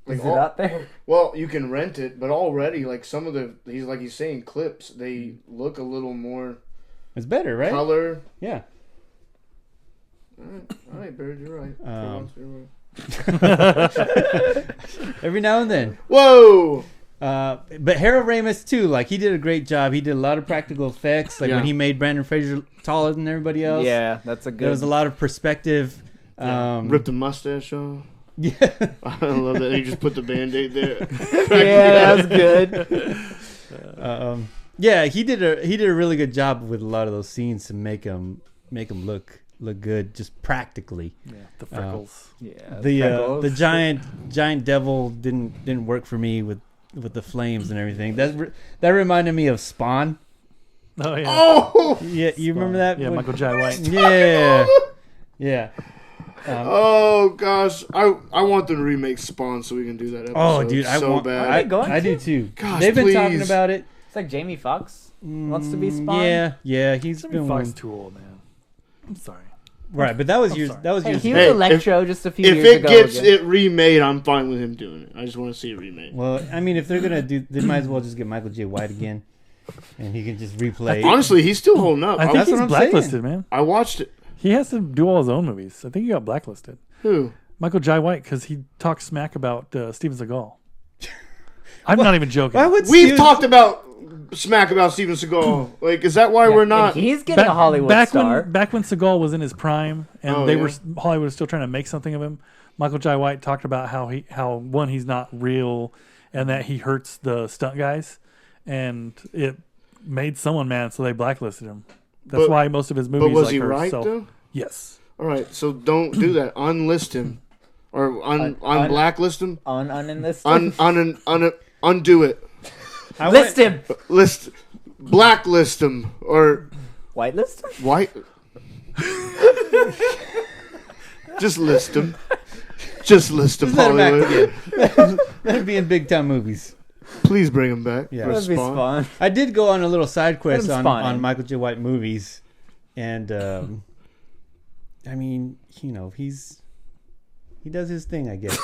Like Is it out there? well, you can rent it, but already like some of the he's saying clips, they look a little more It's better, right? color. Yeah. All right, Bird, you're right. For Um, once, you're right. Every now and then. Whoa! But Harold Ramis too, like he did a great job. He did a lot of practical effects, like Yeah. when he made Brendan Fraser taller than everybody else. Yeah, that's a good. There was a lot of perspective. Ripped the mustache off. Yeah. I love that. He just put the Band-Aid there. Yeah, that was good. Yeah, he did a really good job with a lot of those scenes to make them look good, just practically. Yeah. The freckles. Yeah, The freckles. giant devil didn't work for me with with the flames and everything. That reminded me of Spawn. Oh yeah. Oh, Yeah, you remember that? Yeah, Michael Jai White. Yeah, yeah. oh gosh, I want them to remake Spawn so we can do that episode. Oh, dude, I so want. bad. Are they going I to? do too. Gosh, They've been please. talking about it. It's like Jamie Foxx wants to be Spawn. Yeah. He's Jimmy been Fox too old, man. I'm sorry. right, but that was years. sorry. That was Hey, years. he ago. was Hey, Electro just a few If years it ago. gets again. it remade, I'm fine with him doing it. I just want to see it remade. Well, I mean, if they're gonna do, they might as well just get Michael J. White again, and he can just replay. Honestly, he's still holding up. I think that's he's what I'm blacklisted, man. I watched it. He has to do all his own movies. I think he got blacklisted. Who? Michael Jai White, because he talked smack about Steven Seagal. I'm not even joking. Why would We've Steven- talked about smack about Steven Seagal. Like, is that why Yeah, we're and not? he's getting a Hollywood star. Back when Seagal was in his prime, and Oh, they yeah. were Hollywood was still trying to make something of him. Michael Jai White talked about how he's not real, and that he hurts the stunt guys, and it made someone mad, so they blacklisted him. That's But- why most of his movies. But was like he are right self- though? Yes. All right, so don't do that. Unlist him, or blacklist him. Undo it. I List him. Blacklist him, or Whitelist him? white. Just list him. Just list him, Let him act Hollywood. again. Let him be in big time movies. Please bring him back. Yeah. for That'd be Spawn. Spawn. I did go on a little side quest Let him spawn on in. Michael J. White movies, and I mean, you know, he does his thing, I guess.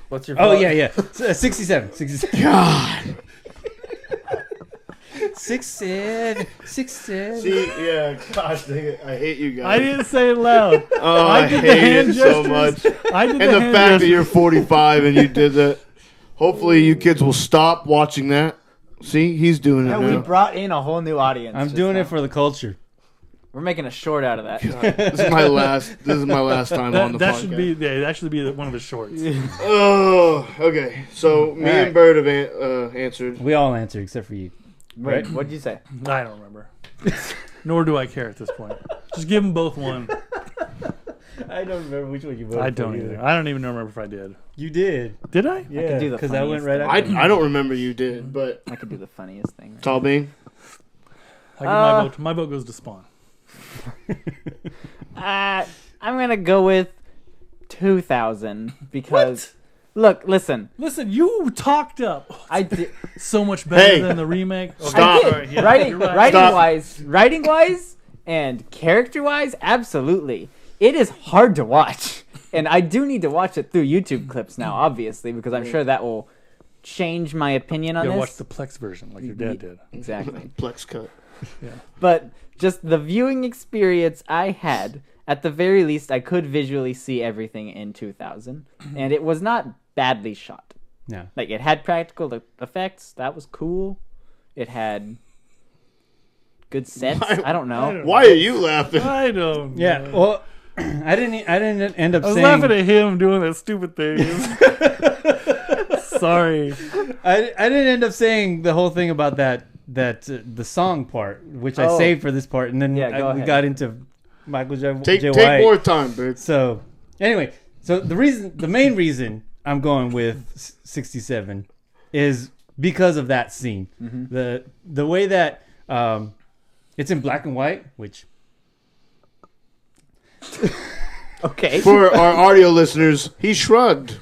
What's your Oh vote? yeah. 67. God. 67. See, yeah, gosh dang it. I hate you guys. I didn't say it loud. Oh, I did the hate hand it so much. gestures. I did And the hand fact that gestures. you're 45 and you did that. Hopefully you kids will stop watching that. See, he's doing it Yeah, we now. brought in a whole new audience. I'm just doing now. it for the culture. We're making a short out of that. This is my last time on the that podcast. should be one of the shorts. Oh, okay. So me All right. and Bird have answered. We all answer except for you. Wait, Right? what did you say? I don't remember. Nor do I care at this point. Just give them both one. I don't remember which one you voted I don't either. I don't even remember if I did. You did. Did I? Yeah, do the because I went funniest right thing. after. I don't remember you did, but I could do the funniest thing. TallBeing. I give my vote. My vote goes to Spawn. I'm gonna go with 2000 because look, listen, Listen, you talked up I did. so much better Hey, than the remake. Okay. stop. I did. Alright, yeah, writing, you're right. writing wise, and character wise, absolutely. It is hard to watch, and I do need to watch it through YouTube clips now, obviously, because I'm sure that will change my opinion on Yeah, this. watch the Plex version like your dad did. Exactly. Plex cut. But just the viewing experience I had, at the very least, I could visually see everything in 2000, and it was not badly shot. No. Like, it had practical effects. That was cool. It had good sets. I don't know. Why are you laughing? I don't. Yeah. know. Well, I didn't end up I was saying. laughing at him doing that stupid thing. Sorry. I didn't end up saying the whole thing about that the song part, which I Oh. saved for this part, and then Yeah, go we ahead. got into Michael J. Take White. more time, Bird. So anyway, the main reason I'm going with 67 is because of that scene. Mm-hmm. The way that it's in black and white, which Okay. For our audio listeners, he shrugged.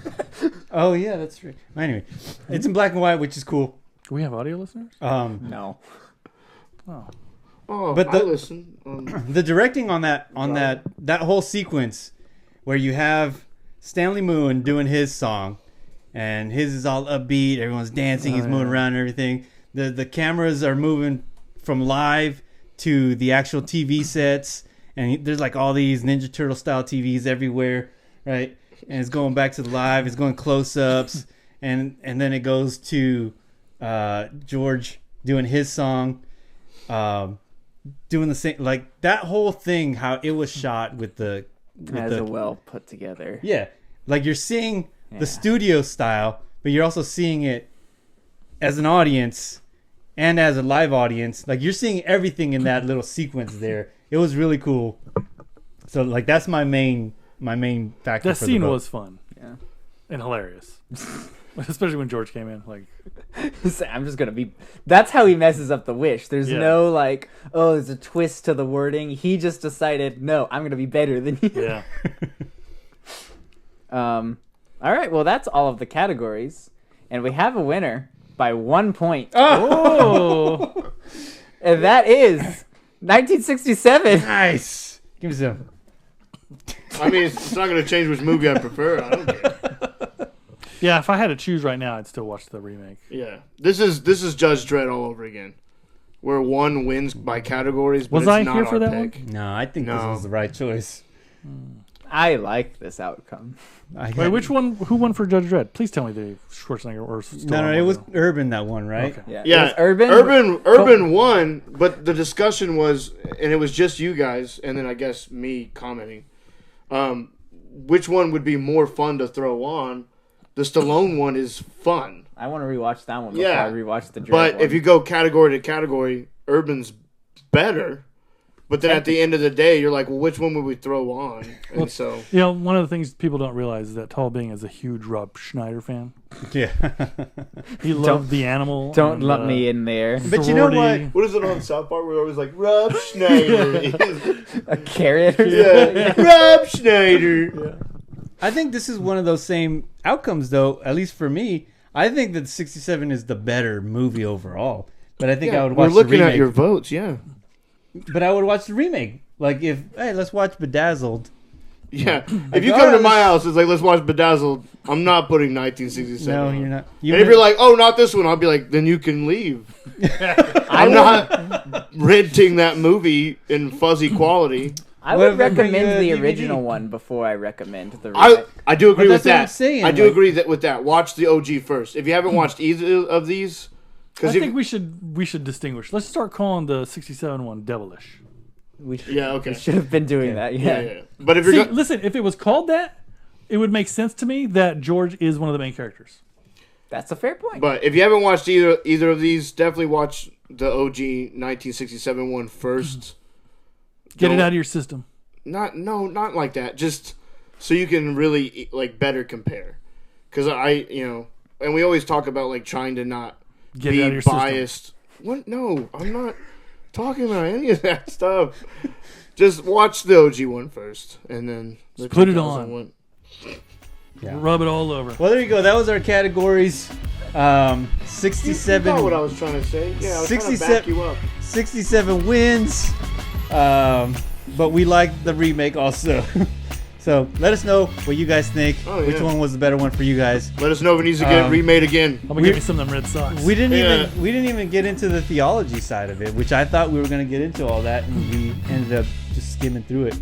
oh yeah, that's true. Anyway, it's in black and white, which is cool. Do we have audio listeners? No. Oh. Oh, But I the- listen. The directing on that whole sequence where you have Stanley Moon doing his song and his is all upbeat, everyone's dancing, he's moving around and everything. The cameras are moving from live to the actual TV sets, and there's like all these Ninja Turtle style TVs everywhere, right? And it's going back to the live, it's going close ups, and then it goes to George doing his song. Doing the same, like that whole thing, how it was shot with the As a well put together. yeah, like you're seeing Yeah. the studio style, but you're also seeing it as an audience and as a live audience. Like you're seeing everything in that little sequence there. It was really cool. So like that's my main factor. That for scene the vote. was fun Yeah. and hilarious. Especially when George came in. Like, I'm just gonna be. That's how he messes up the wish. There's Yeah. no like, oh, there's a twist to the wording. He just decided, no, I'm gonna be better than you. yeah. All right. Well, that's all of the categories, and we have a winner by 1 point, Oh. and that is 1967. Nice. Give me some. I mean, it's not going to change which movie I prefer. I don't care. Yeah, if I had to choose right now, I'd still watch the remake. Yeah, this is Judge Dredd all over again, where one wins by categories. But Was it's I not here our for that pick. No, I think this No. was the right choice. I like this outcome. Wait, which one? Who won for Judge Dredd? Please tell me the Schwarzenegger or No, it was Urban that one, right? Okay. Yeah. Yeah, It was Urban. Urban won, but the discussion was, and it was just you guys, and then I guess me commenting. Which one would be more fun to throw on? The Stallone one is fun, I want to rewatch that one before Yeah. I rewatch the Dredd but one. if you go category to category, Urban's better. But then at the end of the day, you're like, well, which one would we throw on? And so, You know, one of the things people don't realize is that TallBeing is a huge Rob Schneider fan. Yeah. He loved The Animal. Don't and, lump me in there. But you know Sorority. what? what is it on South Park? We're always like, Rob Schneider. A carrot or yeah, Rob Schneider. I think this is one of those same outcomes, though, at least for me. I think that 67 is the better movie overall. But I think I would watch we're looking the remake. at your votes, yeah. But I would watch the remake. Like, hey, let's watch Bedazzled. Yeah. If you come to my house, it's like, let's watch Bedazzled. I'm not putting 1967 No, on. you're not. And if you're like, oh, not this one, I'll be like, then you can leave. I'm not renting that movie in fuzzy quality. I What would if I bring you recommend a the DVD? original one before I recommend the remake. I do agree But with that's what I'm that. saying, I do like- agree with that. Watch the OG first. If you haven't watched either of these, I because think we should distinguish. Let's start calling the 67 one devilish. We should, Yeah, okay. we should have been doing that. Yeah. yeah. But if you're See, go- listen, if it was called that, it would make sense to me that George is one of the main characters. That's a fair point. But if you haven't watched either of these, definitely watch the OG 1967 one first. Get it Don't- out of your system. Not like that. Just so you can really like better compare. Because and we always talk about like trying to not Get be it out of your biased. What? No, I'm not talking about any of that stuff. Just watch the OG one first, and then the put it 2000 on. one. Yeah. Rub it all over. Well, there you go. That was our categories. You know 67. what I was trying to say? Yeah, I was trying to 67 back you up. 67 wins. But we like the remake also. So let us know what you guys think. Oh, Which yeah. one was the better one for you guys? Let us know if it needs to get remade again. I'm gonna give you some of them Red Sox. We didn't Yeah. even get into the theology side of it, which I thought we were gonna get into all that, and we ended up just skimming through it.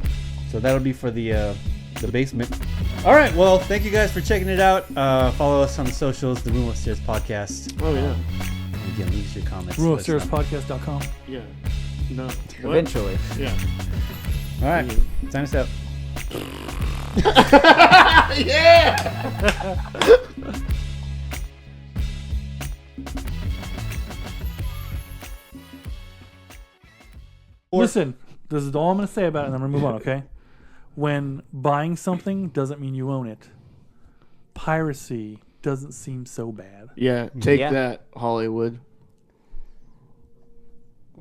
So that'll be for the basement. All right. Well, thank you guys for checking it out. Follow us on the socials, the Room Upstairs Podcast. Oh yeah, Again, leave us your comments. Let us know. RoomUpstairsPodcast.com. yeah. No. What? Eventually. Yeah. All right. Sign us out. Yeah. Listen, this is all I'm going to say about it, and then I'm going to move on, okay? When buying something doesn't mean you own it, piracy doesn't seem so bad. Yeah. Take Yeah. that, Hollywood.